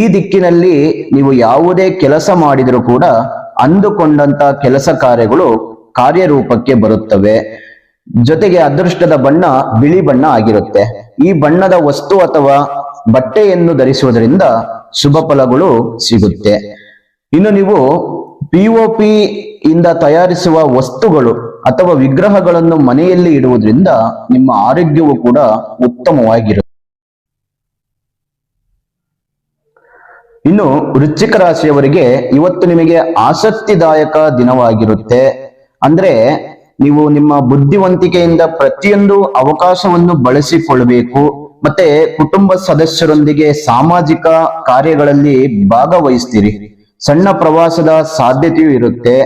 ಈ ದಿಕ್ಕಿನಲ್ಲಿ ನೀವು ಯಾವುದೇ ಕೆಲಸ ಮಾಡಿದರೂ ಕೂಡ ಅಂದುಕೊಂಡಂತ ಕೆಲಸ ಕಾರ್ಯಗಳು ಕಾರ್ಯರೂಪಕ್ಕೆ ಬರುತ್ತವೆ. ಜೊತೆಗೆ ಅದೃಷ್ಟದ ಬಣ್ಣ ಬಿಳಿ ಬಣ್ಣ ಆಗಿರುತ್ತೆ. ಈ ಬಣ್ಣದ ವಸ್ತು ಅಥವಾ ಬಟ್ಟೆಯನ್ನು ಧರಿಸುವುದರಿಂದ ಶುಭ ಫಲಗಳು ಸಿಗುತ್ತೆ. ಇನ್ನು ನೀವು POP ಇಂದ ತಯಾರಿಸುವ ವಸ್ತುಗಳು ಅಥವಾ ವಿಗ್ರಹಗಳನ್ನು ಮನೆಯಲ್ಲಿ ಇಡುವುದರಿಂದ ನಿಮ್ಮ ಆರೋಗ್ಯವು ಕೂಡ ಉತ್ತಮವಾಗಿರುತ್ತೆ. ಇನ್ನು ವೃಶ್ಚಿಕ ರಾಶಿಯವರಿಗೆ ಇವತ್ತು ನಿಮಗೆ ಆಸಕ್ತಿದಾಯಕ ದಿನವಾಗಿರುತ್ತೆ. ಅಂದ್ರೆ ನೀವು ನಿಮ್ಮ ಬುದ್ಧಿವಂತಿಕೆಯಿಂದ ಪ್ರತಿಯೊಂದು ಅವಕಾಶವನ್ನು ಬಳಸಿಕೊಳ್ಳಬೇಕು. ಮತ್ತೆ ಕುಟುಂಬ ಸದಸ್ಯರೊಂದಿಗೆ ಸಾಮಾಜಿಕ ಕಾರ್ಯಗಳಲ್ಲಿ ಭಾಗವಹಿಸ್ತೀರಿ. ಸಣ್ಣ ಪ್ರವಾಸದ ಸಾಧ್ಯತೆಯೂ ಇರುತ್ತೆ.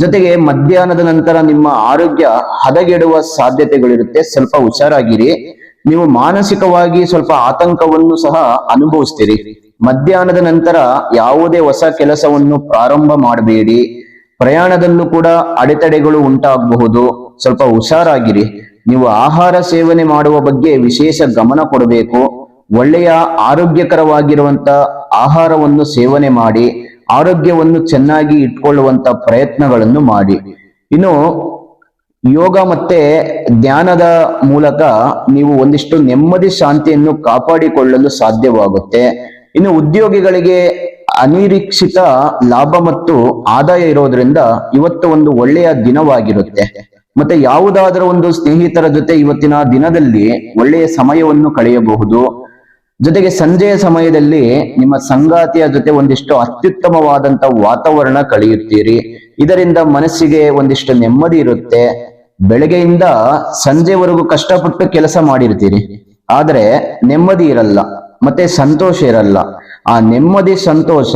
ಜೊತೆಗೆ ಮಧ್ಯಾಹ್ನದ ನಂತರ ನಿಮ್ಮ ಆರೋಗ್ಯ ಹದಗೆಡುವ ಸಾಧ್ಯತೆಗಳಿರುತ್ತೆ. ಸ್ವಲ್ಪ ಹುಷಾರಾಗಿರಿ. ನೀವು ಮಾನಸಿಕವಾಗಿ ಸ್ವಲ್ಪ ಆತಂಕವನ್ನು ಸಹ ಅನುಭವಿಸ್ತೀರಿ. ಮಧ್ಯಾಹ್ನದ ನಂತರ ಯಾವುದೇ ಹೊಸ ಕೆಲಸವನ್ನು ಪ್ರಾರಂಭ ಮಾಡಬೇಡಿ. ಪ್ರಯಾಣದಲ್ಲೂ ಕೂಡ ಅಡೆತಡೆಗಳು ಉಂಟಾಗಬಹುದು. ಸ್ವಲ್ಪ ಹುಷಾರಾಗಿರಿ. ನೀವು ಆಹಾರ ಸೇವನೆ ಮಾಡುವ ಬಗ್ಗೆ ವಿಶೇಷ ಗಮನ ಕೊಡಬೇಕು. ಒಳ್ಳೆಯ ಆರೋಗ್ಯಕರವಾಗಿರುವಂತ ಆಹಾರವನ್ನು ಸೇವನೆ ಮಾಡಿ ಆರೋಗ್ಯವನ್ನು ಚೆನ್ನಾಗಿ ಇಟ್ಕೊಳ್ಳುವಂತ ಪ್ರಯತ್ನಗಳನ್ನು ಮಾಡಿ. ಇನ್ನು ಯೋಗ ಮತ್ತೆ ಧ್ಯಾನದ ಮೂಲಕ ನೀವು ಒಂದಿಷ್ಟು ನೆಮ್ಮದಿ ಶಾಂತಿಯನ್ನು ಕಾಪಾಡಿಕೊಳ್ಳಲು ಸಾಧ್ಯವಾಗುತ್ತೆ. ಇನ್ನು ಉದ್ಯೋಗಿಗಳಿಗೆ ಅನಿರೀಕ್ಷಿತ ಲಾಭ ಮತ್ತು ಆದಾಯ ಇರೋದ್ರಿಂದ ಇವತ್ತು ಒಂದು ಒಳ್ಳೆಯ ದಿನವಾಗಿರುತ್ತೆ. ಮತ್ತೆ ಯಾವುದಾದರೂ ಒಂದು ಸ್ನೇಹಿತರ ಜೊತೆ ಇವತ್ತಿನ ದಿನದಲ್ಲಿ ಒಳ್ಳೆಯ ಸಮಯವನ್ನು ಕಳೆಯಬಹುದು. ಜೊತೆಗೆ ಸಂಜೆಯ ಸಮಯದಲ್ಲಿ ನಿಮ್ಮ ಸಂಗಾತಿಯ ಜೊತೆ ಒಂದಿಷ್ಟು ಅತ್ಯುತ್ತಮವಾದಂತ ವಾತಾವರಣ ಕಳೆಯುತ್ತೀರಿ. ಇದರಿಂದ ಮನಸ್ಸಿಗೆ ಒಂದಿಷ್ಟು ನೆಮ್ಮದಿ ಇರುತ್ತೆ. ಬೆಳಗ್ಗೆಯಿಂದ ಸಂಜೆವರೆಗೂ ಕಷ್ಟಪಟ್ಟು ಕೆಲಸ ಮಾಡಿರ್ತೀರಿ, ಆದ್ರೆ ನೆಮ್ಮದಿ ಇರಲ್ಲ, ಮತ್ತೆ ಸಂತೋಷ ಇರಲ್ಲ. ಆ ನೆಮ್ಮದಿ ಸಂತೋಷ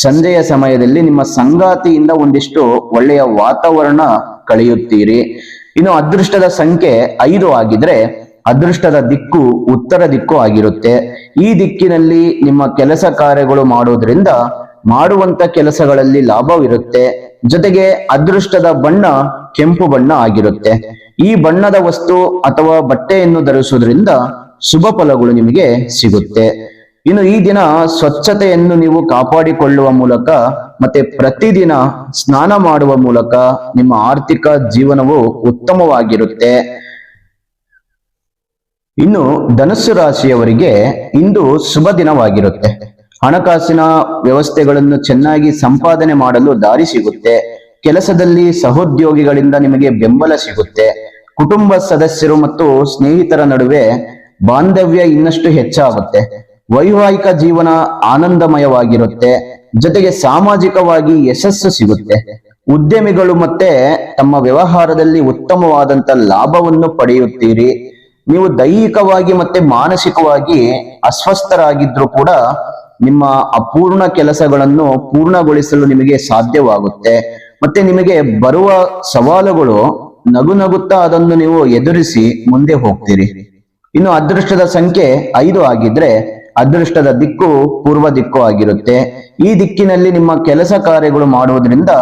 ಸಂಜೆಯ ಸಮಯದಲ್ಲಿ ನಿಮ್ಮ ಸಂಗಾತಿಯಿಂದ ಒಂದಿಷ್ಟು ಒಳ್ಳೆಯ ವಾತಾವರಣ ಕಳೆಯುತ್ತೀರಿ. ಇನ್ನು ಅದೃಷ್ಟದ ಸಂಖ್ಯೆ 5 ಆಗಿದ್ರೆ ಅದೃಷ್ಟದ ದಿಕ್ಕು ಉತ್ತರ ದಿಕ್ಕು ಆಗಿರುತ್ತೆ. ಈ ದಿಕ್ಕಿನಲ್ಲಿ ನಿಮ್ಮ ಕೆಲಸ ಕಾರ್ಯಗಳು ಮಾಡೋದ್ರಿಂದ ಮಾಡುವಂತ ಕೆಲಸಗಳಲ್ಲಿ ಲಾಭವಿರುತ್ತೆ. ಜೊತೆಗೆ ಅದೃಷ್ಟದ ಬಣ್ಣ ಕೆಂಪು ಬಣ್ಣ ಆಗಿರುತ್ತೆ. ಈ ಬಣ್ಣದ ವಸ್ತು ಅಥವಾ ಬಟ್ಟೆಯನ್ನು ಧರಿಸುವುದರಿಂದ ಶುಭ ಫಲಗಳು ನಿಮಗೆ ಸಿಗುತ್ತೆ. ಇನ್ನು ಈ ದಿನ ಸ್ವಚ್ಛತೆಯನ್ನು ನೀವು ಕಾಪಾಡಿಕೊಳ್ಳುವ ಮೂಲಕ ಮತ್ತೆ ಪ್ರತಿದಿನ ಸ್ನಾನ ಮಾಡುವ ಮೂಲಕ ನಿಮ್ಮ ಆರ್ಥಿಕ ಜೀವನವು ಉತ್ತಮವಾಗಿರುತ್ತೆ. ಇನ್ನು ಧನುಸ್ಸು ರಾಶಿಯವರಿಗೆ ಇಂದು ಶುಭ ದಿನವಾಗಿರುತ್ತೆ. ಹಣಕಾಸಿನ ವ್ಯವಸ್ಥೆಗಳನ್ನು ಚೆನ್ನಾಗಿ ಸಂಪಾದನೆ ಮಾಡಲು ದಾರಿ ಸಿಗುತ್ತೆ. ಕೆಲಸದಲ್ಲಿ ಸಹೋದ್ಯೋಗಿಗಳಿಂದ ನಿಮಗೆ ಬೆಂಬಲ ಸಿಗುತ್ತೆ. ಕುಟುಂಬ ಸದಸ್ಯರು ಮತ್ತು ಸ್ನೇಹಿತರ ನಡುವೆ ಬಾಂಧವ್ಯ ಇನ್ನಷ್ಟು ಹೆಚ್ಚಾಗುತ್ತೆ. ವೈವಾಹಿಕ ಜೀವನ ಆನಂದಮಯವಾಗಿರುತ್ತೆ. ಜೊತೆಗೆ ಸಾಮಾಜಿಕವಾಗಿ ಯಶಸ್ಸು ಸಿಗುತ್ತೆ. ಉದ್ಯಮಿಗಳು ಮತ್ತೆ ತಮ್ಮ ವ್ಯವಹಾರದಲ್ಲಿ ಉತ್ತಮವಾದಂತ ಲಾಭವನ್ನು ಪಡೆಯುತ್ತೀರಿ. ನೀವು ದೈಹಿಕವಾಗಿ ಮತ್ತೆ ಮಾನಸಿಕವಾಗಿ ಅಸ್ವಸ್ಥರಾಗಿದ್ರು ಕೂಡ ನಿಮ್ಮ ಅಪೂರ್ಣ ಕೆಲಸಗಳನ್ನು ಪೂರ್ಣಗೊಳಿಸಲು ನಿಮಗೆ ಸಾಧ್ಯವಾಗುತ್ತೆ. ಮತ್ತೆ ನಿಮಗೆ ಬರುವ ಸವಾಲುಗಳು ನಗು ನಗುತ್ತಾ ಅದನ್ನು ನೀವು ಎದುರಿಸಿ ಮುಂದೆ ಹೋಗ್ತೀರಿ. ಇನ್ನು ಅದೃಷ್ಟದ ಸಂಖ್ಯೆ 5 ಆಗಿದ್ರೆ ಅದೃಷ್ಟದ ದಿಕ್ಕು ಪೂರ್ವ ದಿಕ್ಕು ಆಗಿರುತ್ತೆ. ಈ ದಿಕ್ಕಿನಲ್ಲಿ ನಿಮ್ಮ ಕೆಲಸ ಕಾರ್ಯಗಳು ಮಾಡುವುದರಿಂದ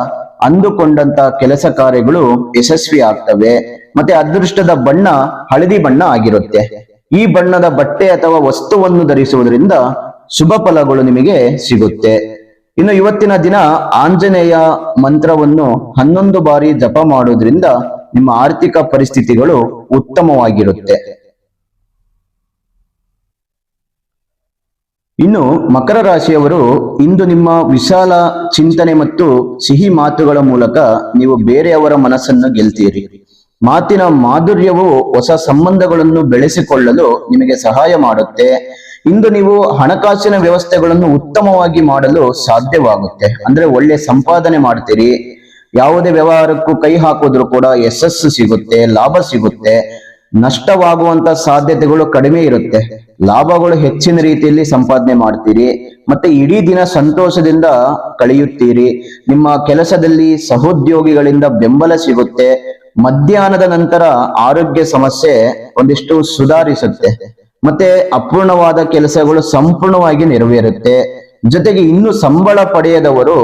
ಅಂದುಕೊಂಡಂತ ಕೆಲಸ ಕಾರ್ಯಗಳು ಯಶಸ್ವಿ ಆಗ್ತವೆ. ಮತ್ತೆ ಅದೃಷ್ಟದ ಬಣ್ಣ ಹಳದಿ ಬಣ್ಣ ಆಗಿರುತ್ತೆ. ಈ ಬಣ್ಣದ ಬಟ್ಟೆ ಅಥವಾ ವಸ್ತುವನ್ನು ಧರಿಸುವುದರಿಂದ ಶುಭ ಫಲಗಳು ನಿಮಗೆ ಸಿಗುತ್ತೆ. ಇನ್ನು ಇವತ್ತಿನ ದಿನ ಆಂಜನೇಯ ಮಂತ್ರವನ್ನು 11 ಬಾರಿ ಜಪ ಮಾಡುವುದರಿಂದ ನಿಮ್ಮ ಆರ್ಥಿಕ ಪರಿಸ್ಥಿತಿಗಳು ಉತ್ತಮವಾಗಿರುತ್ತೆ. ಇನ್ನು ಮಕರ ರಾಶಿಯವರು ಇಂದು ನಿಮ್ಮ ವಿಶಾಲ ಚಿಂತನೆ ಮತ್ತು ಸಿಹಿ ಮಾತುಗಳ ಮೂಲಕ ನೀವು ಬೇರೆಯವರ ಮನಸ್ಸನ್ನು ಗೆಲ್ತೀರಿ. ಮಾತಿನ ಮಾಧುರ್ಯವು ಹೊಸ ಸಂಬಂಧಗಳನ್ನು ಬೆಳೆಸಿಕೊಳ್ಳಲು ನಿಮಗೆ ಸಹಾಯ ಮಾಡುತ್ತೆ. ಇಂದು ನೀವು ಹಣಕಾಸಿನ ವ್ಯವಸ್ಥೆಗಳನ್ನು ಉತ್ತಮವಾಗಿ ಮಾಡಲು ಸಾಧ್ಯವಾಗುತ್ತೆ. ಅಂದ್ರೆ ಒಳ್ಳೆ ಸಂಪಾದನೆ ಮಾಡ್ತೀರಿ. ಯಾವುದೇ ವ್ಯವಹಾರಕ್ಕೂ ಕೈ ಹಾಕಿದ್ರು ಕೂಡ ಯಶಸ್ಸು ಸಿಗುತ್ತೆ, ಲಾಭ ಸಿಗುತ್ತೆ. ನಷ್ಟವಾಗುವಂತ ಸಾಧ್ಯತೆಗಳು ಕಡಿಮೆ ಇರುತ್ತೆ. ಲಾಭಗಳು ಹೆಚ್ಚಿನ ರೀತಿಯಲ್ಲಿ ಸಂಪಾದನೆ ಮಾಡ್ತೀರಿ. ಮತ್ತೆ ಇಡೀ ದಿನ ಸಂತೋಷದಿಂದ ಕಳೆಯುತ್ತೀರಿ. ನಿಮ್ಮ ಕೆಲಸದಲ್ಲಿ ಸಹೋದ್ಯೋಗಿಗಳಿಂದ ಬೆಂಬಲ ಸಿಗುತ್ತೆ. ಮಧ್ಯಾಹ್ನದ ನಂತರ ಆರೋಗ್ಯ ಸಮಸ್ಯೆ ಒಂದಿಷ್ಟು ಸುಧಾರಿಸುತ್ತೆ. ಮತ್ತೆ ಅಪೂರ್ಣವಾದ ಕೆಲಸಗಳು ಸಂಪೂರ್ಣವಾಗಿ ನೆರವೇರುತ್ತೆ. ಜೊತೆಗೆ ಇನ್ನು ಸಂಬಳ ಪಡೆಯದವರು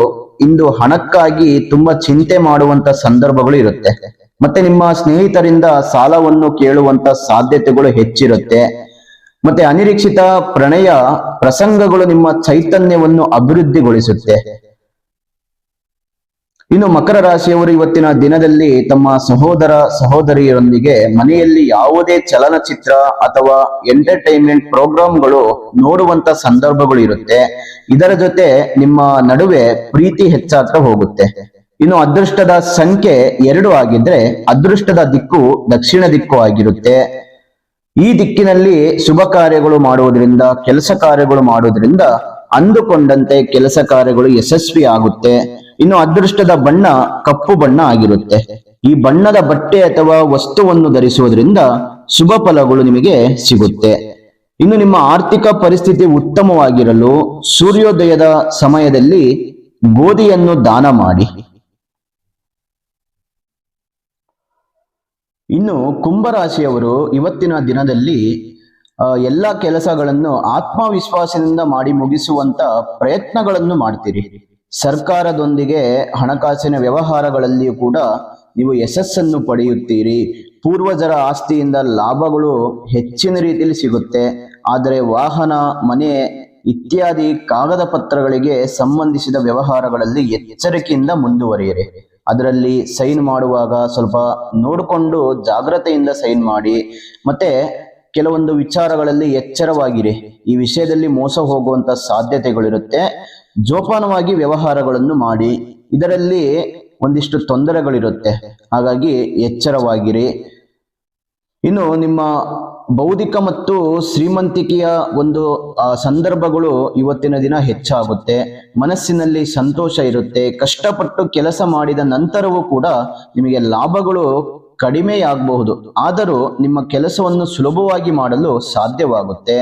ಇಂದು ಹಣಕ್ಕಾಗಿ ತುಂಬಾ ಚಿಂತೆ ಮಾಡುವಂತ ಸಂದರ್ಭಗಳು ಇರುತ್ತೆ. ಮತ್ತೆ ನಿಮ್ಮ ಸ್ನೇಹಿತರಿಂದ ಸಾಲವನ್ನು ಕೇಳುವಂತ ಸಾಧ್ಯತೆಗಳು ಹೆಚ್ಚಿರುತ್ತೆ. ಮತ್ತೆ ಅನಿರೀಕ್ಷಿತ ಪ್ರಣಯ ಪ್ರಸಂಗಗಳು ನಿಮ್ಮ ಚೈತನ್ಯವನ್ನು ಅಭಿವೃದ್ಧಿಗೊಳಿಸುತ್ತೆ. ಇನ್ನು ಮಕರ ರಾಶಿಯವರು ಇವತ್ತಿನ ದಿನದಲ್ಲಿ ತಮ್ಮ ಸಹೋದರ ಸಹೋದರಿಯರೊಂದಿಗೆ ಮನೆಯಲ್ಲಿ ಯಾವುದೇ ಚಲನಚಿತ್ರ ಅಥವಾ ಎಂಟರ್ಟೈನ್ಮೆಂಟ್ ಪ್ರೋಗ್ರಾಂಗಳು ನೋಡುವಂತ ಸಂದರ್ಭಗಳು ಇರುತ್ತೆ. ಇದರ ಜೊತೆ ನಿಮ್ಮ ನಡುವೆ ಪ್ರೀತಿ ಹೆಚ್ಚಾಗ್ತಾ ಹೋಗುತ್ತೆ. ಇನ್ನು ಅದೃಷ್ಟದ ಸಂಖ್ಯೆ 2 ಆಗಿದ್ರೆ ಅದೃಷ್ಟದ ದಿಕ್ಕು ದಕ್ಷಿಣ ದಿಕ್ಕು ಆಗಿರುತ್ತೆ. ಈ ದಿಕ್ಕಿನಲ್ಲಿ ಶುಭ ಕಾರ್ಯಗಳು ಮಾಡುವುದರಿಂದ ಕೆಲಸ ಕಾರ್ಯಗಳು ಮಾಡುವುದರಿಂದ ಅಂದುಕೊಂಡಂತೆ ಕೆಲಸ ಕಾರ್ಯಗಳು ಯಶಸ್ವಿ ಆಗುತ್ತೆ. ಇನ್ನು ಅದೃಷ್ಟದ ಬಣ್ಣ ಕಪ್ಪು ಬಣ್ಣ ಆಗಿರುತ್ತೆ. ಈ ಬಣ್ಣದ ಬಟ್ಟೆ ಅಥವಾ ವಸ್ತುವನ್ನು ಧರಿಸುವುದರಿಂದ ಶುಭ ಫಲಗಳು ನಿಮಗೆ ಸಿಗುತ್ತೆ. ಇನ್ನು ನಿಮ್ಮ ಆರ್ಥಿಕ ಪರಿಸ್ಥಿತಿ ಉತ್ತಮವಾಗಿರಲು ಸೂರ್ಯೋದಯದ ಸಮಯದಲ್ಲಿ ಗೋಧಿಯನ್ನು ದಾನ ಮಾಡಿ. ಇನ್ನು ಕುಂಭರಾಶಿಯವರು ಇವತ್ತಿನ ದಿನದಲ್ಲಿ ಎಲ್ಲ ಕೆಲಸಗಳನ್ನು ಆತ್ಮವಿಶ್ವಾಸದಿಂದ ಮಾಡಿ ಮುಗಿಸುವಂತ ಪ್ರಯತ್ನಗಳನ್ನು ಮಾಡ್ತೀರಿ. ಸರ್ಕಾರದೊಂದಿಗೆ ಹಣಕಾಸಿನ ವ್ಯವಹಾರಗಳಲ್ಲಿಯೂ ಕೂಡ ನೀವು ಯಶಸ್ಸನ್ನು ಪಡೆಯುತ್ತೀರಿ. ಪೂರ್ವಜರ ಆಸ್ತಿಯಿಂದ ಲಾಭಗಳು ಹೆಚ್ಚಿನ ರೀತಿಯಲ್ಲಿ ಸಿಗುತ್ತೆ. ಆದರೆ ವಾಹನ, ಮನೆ ಇತ್ಯಾದಿ ಕಾಗದ ಪತ್ರಗಳಿಗೆ ಸಂಬಂಧಿಸಿದ ವ್ಯವಹಾರಗಳಲ್ಲಿ ಎಚ್ಚರಿಕೆಯಿಂದ ಮುಂದುವರಿಯಿರಿ. ಅದರಲ್ಲಿ ಸೈನ್ ಮಾಡುವಾಗ ಸ್ವಲ್ಪ ನೋಡಿಕೊಂಡು ಜಾಗ್ರತೆಯಿಂದ ಸೈನ್ ಮಾಡಿ. ಮತ್ತೆ ಕೆಲವೊಂದು ವಿಚಾರಗಳಲ್ಲಿ ಎಚ್ಚರವಾಗಿರಿ. ಈ ವಿಷಯದಲ್ಲಿ ಮೋಸ ಹೋಗುವಂತ ಸಾಧ್ಯತೆಗಳಿರುತ್ತೆ. ಜೋಪಾನವಾಗಿ ವ್ಯವಹಾರಗಳನ್ನು ಮಾಡಿ. ಇದರಲ್ಲಿ ಒಂದಿಷ್ಟು ತೊಂದರೆಗಳಿರುತ್ತೆ. ಹಾಗಾಗಿ ಎಚ್ಚರವಾಗಿರಿ. ಇನ್ನು ನಿಮ್ಮ ಬೌದ್ಧಿಕ ಮತ್ತು ಶ್ರೀಮಂತಿಕೆಯ ಒಂದು ಸಂದರ್ಭಗಳು ಇವತ್ತಿನ ದಿನ ಹೆಚ್ಚಾಗುತ್ತೆ. ಮನಸ್ಸಿನಲ್ಲಿ ಸಂತೋಷ ಇರುತ್ತೆ. ಕಷ್ಟಪಟ್ಟು ಕೆಲಸ ಮಾಡಿದ ನಂತರವೂ ಕೂಡ ನಿಮಗೆ ಲಾಭಗಳು ಕಡಿಮೆಯಾಗಬಹುದು. ಆದರೂ ನಿಮ್ಮ ಕೆಲಸವನ್ನು ಸುಲಭವಾಗಿ ಮಾಡಲು ಸಾಧ್ಯವಾಗುತ್ತೆ.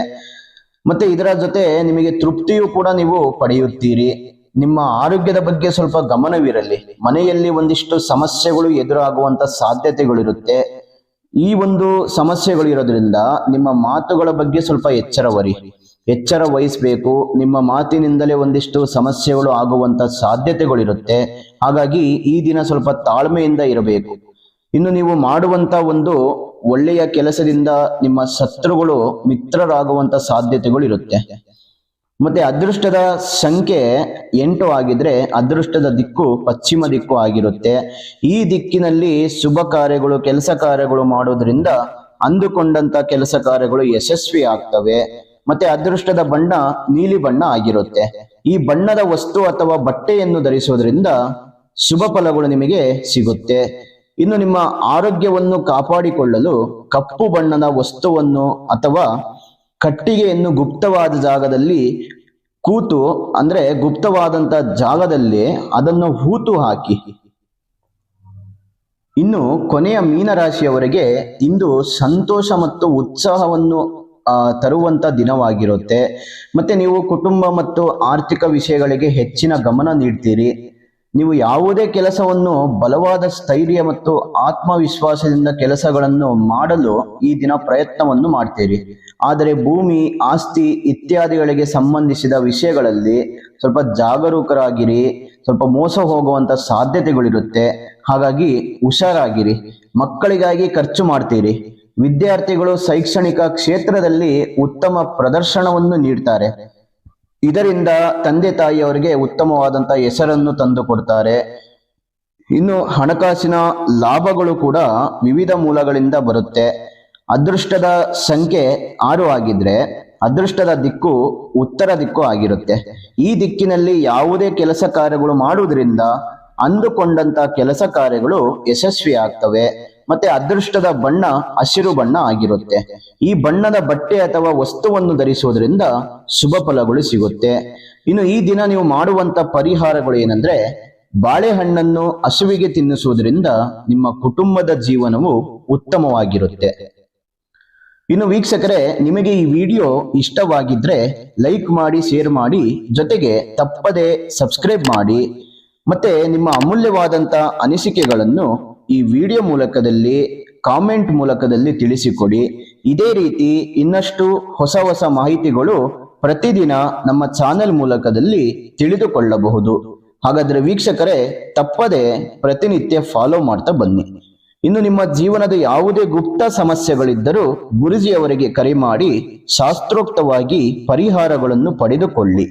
ಮತ್ತೆ ಇದರ ಜೊತೆ ನಿಮಗೆ ತೃಪ್ತಿಯೂ ಕೂಡ ನೀವು ಪಡೆಯುತ್ತೀರಿ. ನಿಮ್ಮ ಆರೋಗ್ಯದ ಬಗ್ಗೆ ಸ್ವಲ್ಪ ಗಮನವಿರಲಿ. ಮನೆಯಲ್ಲಿ ಒಂದಿಷ್ಟು ಸಮಸ್ಯೆಗಳು ಎದುರಾಗುವಂತ ಸಾಧ್ಯತೆಗಳಿರುತ್ತೆ. ಈ ಒಂದು ಸಮಸ್ಯೆಗಳು ಇರೋದ್ರಿಂದ ನಿಮ್ಮ ಮಾತುಗಳ ಬಗ್ಗೆ ಸ್ವಲ್ಪ ಎಚ್ಚರ ವಹಿಸಬೇಕು. ನಿಮ್ಮ ಮಾತಿನಿಂದಲೇ ಒಂದಿಷ್ಟು ಸಮಸ್ಯೆಗಳು ಆಗುವಂತ ಸಾಧ್ಯತೆಗಳಿರುತ್ತೆ. ಹಾಗಾಗಿ ಈ ದಿನ ಸ್ವಲ್ಪ ತಾಳ್ಮೆಯಿಂದ ಇರಬೇಕು. ಇನ್ನು ನೀವು ಮಾಡುವಂತ ಒಂದು ಒಳ್ಳೆಯ ಕೆಲಸದಿಂದ ನಿಮ್ಮ ಶತ್ರುಗಳು ಮಿತ್ರರಾಗುವಂತ ಸಾಧ್ಯತೆಗಳು ಇರುತ್ತೆ. ಮತ್ತೆ ಅದೃಷ್ಟದ ಸಂಖ್ಯೆ 8 ಆಗಿದ್ರೆ ಅದೃಷ್ಟದ ದಿಕ್ಕು ಪಶ್ಚಿಮ ದಿಕ್ಕು ಆಗಿರುತ್ತೆ. ಈ ದಿಕ್ಕಿನಲ್ಲಿ ಶುಭ ಕಾರ್ಯಗಳು, ಕೆಲಸ ಕಾರ್ಯಗಳು ಮಾಡೋದ್ರಿಂದ ಅಂದುಕೊಂಡಂತ ಕೆಲಸ ಕಾರ್ಯಗಳು ಯಶಸ್ವಿ ಆಗ್ತವೆ. ಮತ್ತೆ ಅದೃಷ್ಟದ ಬಣ್ಣ ನೀಲಿ ಬಣ್ಣ ಆಗಿರುತ್ತೆ. ಈ ಬಣ್ಣದ ವಸ್ತು ಅಥವಾ ಬಟ್ಟೆಯನ್ನು ಧರಿಸೋದ್ರಿಂದ ಶುಭ ಫಲಗಳು ನಿಮಗೆ ಸಿಗುತ್ತೆ. ಇನ್ನು ನಿಮ್ಮ ಆರೋಗ್ಯವನ್ನು ಕಾಪಾಡಿಕೊಳ್ಳಲು ಕಪ್ಪು ಬಣ್ಣದ ವಸ್ತುವನ್ನು ಅಥವಾ ಕಟ್ಟಿಗೆಯನ್ನು ಗುಪ್ತವಾದ ಜಾಗದಲ್ಲಿ ಗುಪ್ತವಾದಂತ ಜಾಗದಲ್ಲಿ ಅದನ್ನು ಹೂತು ಹಾಕಿ. ಇನ್ನು ಕೊನೆಯ ಮೀನರಾಶಿಯವರಿಗೆ ಇಂದು ಸಂತೋಷ ಮತ್ತು ಉತ್ಸಾಹವನ್ನು ತರುವಂತ ದಿನವಾಗಿರುತ್ತೆ. ಮತ್ತೆ ನೀವು ಕುಟುಂಬ ಮತ್ತು ಆರ್ಥಿಕ ವಿಷಯಗಳಿಗೆ ಹೆಚ್ಚಿನ ಗಮನ ನೀಡ್ತೀರಿ. ನೀವು ಯಾವುದೇ ಕೆಲಸವನ್ನು ಬಲವಾದ ಸ್ಥೈರ್ಯ ಮತ್ತು ಆತ್ಮವಿಶ್ವಾಸದಿಂದ ಕೆಲಸಗಳನ್ನು ಮಾಡಲು ಈ ದಿನ ಪ್ರಯತ್ನವನ್ನು ಮಾಡ್ತೀರಿ. ಆದರೆ ಭೂಮಿ, ಆಸ್ತಿ ಇತ್ಯಾದಿಗಳಿಗೆ ಸಂಬಂಧಿಸಿದ ವಿಷಯಗಳಲ್ಲಿ ಸ್ವಲ್ಪ ಜಾಗರೂಕರಾಗಿರಿ. ಸ್ವಲ್ಪ ಮೋಸ ಹೋಗುವಂತ ಸಾಧ್ಯತೆಗಳಿರುತ್ತೆ. ಹಾಗಾಗಿ ಹುಷಾರಾಗಿರಿ. ಮಕ್ಕಳಿಗಾಗಿ ಖರ್ಚು ಮಾಡ್ತೀರಿ. ವಿದ್ಯಾರ್ಥಿಗಳು ಶೈಕ್ಷಣಿಕ ಕ್ಷೇತ್ರದಲ್ಲಿ ಉತ್ತಮ ಪ್ರದರ್ಶನವನ್ನು ನೀಡ್ತಾರೆ. ಇದರಿಂದ ತಂದೆ ತಾಯಿಯವರಿಗೆ ಉತ್ತಮವಾದಂತ ಹೆಸರನ್ನು ತಂದು ಕೊಡ್ತಾರೆ. ಇನ್ನು ಹಣಕಾಸಿನ ಲಾಭಗಳು ಕೂಡ ವಿವಿಧ ಮೂಲಗಳಿಂದ ಬರುತ್ತೆ. ಅದೃಷ್ಟದ ಸಂಖ್ಯೆ 6 ಆಗಿದ್ರೆ ಅದೃಷ್ಟದ ದಿಕ್ಕು ಉತ್ತರ ದಿಕ್ಕು ಆಗಿರುತ್ತೆ. ಈ ದಿಕ್ಕಿನಲ್ಲಿ ಯಾವುದೇ ಕೆಲಸ ಕಾರ್ಯಗಳು ಮಾಡುವುದರಿಂದ ಅಂದುಕೊಂಡಂತ ಕೆಲಸ ಕಾರ್ಯಗಳು ಯಶಸ್ವಿ ಆಗ್ತವೆ. ಮತ್ತೆ ಅದೃಷ್ಟದ ಬಣ್ಣ ಹಸಿರು ಬಣ್ಣ ಆಗಿರುತ್ತೆ. ಈ ಬಣ್ಣದ ಬಟ್ಟೆ ಅಥವಾ ವಸ್ತುವನ್ನು ಧರಿಸುವುದರಿಂದ ಶುಭ ಫಲಗಳು ಸಿಗುತ್ತೆ. ಇನ್ನು ಈ ದಿನ ನೀವು ಮಾಡುವಂತ ಪರಿಹಾರಗಳು ಏನಂದ್ರೆ, ಬಾಳೆಹಣ್ಣನ್ನು ಹಸುವಿಗೆ ತಿನ್ನಿಸುವುದರಿಂದ ನಿಮ್ಮ ಕುಟುಂಬದ ಜೀವನವು ಉತ್ತಮವಾಗಿರುತ್ತೆ. ಇನ್ನು ವೀಕ್ಷಕರೇ, ನಿಮಗೆ ಈ ವಿಡಿಯೋ ಇಷ್ಟವಾಗಿದ್ರೆ ಲೈಕ್ ಮಾಡಿ, ಶೇರ್ ಮಾಡಿ, ಜೊತೆಗೆ ತಪ್ಪದೆ ಸಬ್ಸ್ಕ್ರೈಬ್ ಮಾಡಿ. ಮತ್ತೆ ನಿಮ್ಮ ಅಮೂಲ್ಯವಾದಂತ ಅನಿಸಿಕೆಗಳನ್ನು ಈ ವಿಡಿಯೋ ಮೂಲಕದಲ್ಲಿ, ಕಾಮೆಂಟ್ ಮೂಲಕದಲ್ಲಿ ತಿಳಿಸಿಕೊಡಿ. ಇದೇ ರೀತಿ ಇನ್ನಷ್ಟು ಹೊಸ ಮಾಹಿತಿಗಳು ಪ್ರತಿದಿನ ನಮ್ಮ ಚಾನೆಲ್ ಮೂಲಕದಲ್ಲಿ ತಿಳಿದುಕೊಳ್ಳಬಹುದು. ಹಾಗಾದ್ರೆ ವೀಕ್ಷಕರೇ, ತಪ್ಪದೆ ಪ್ರತಿನಿತ್ಯ ಫಾಲೋ ಮಾಡ್ತಾ ಬನ್ನಿ. ಇನ್ನು ನಿಮ್ಮ ಜೀವನದ ಯಾವುದೇ ಗುಪ್ತ ಸಮಸ್ಯೆಗಳಿದ್ದರೂ ಗುರೂಜಿಯವರಿಗೆ ಕರೆ ಮಾಡಿ ಶಾಸ್ತ್ರೋಕ್ತವಾಗಿ ಪರಿಹಾರಗಳನ್ನು ಪಡೆದುಕೊಳ್ಳಿ.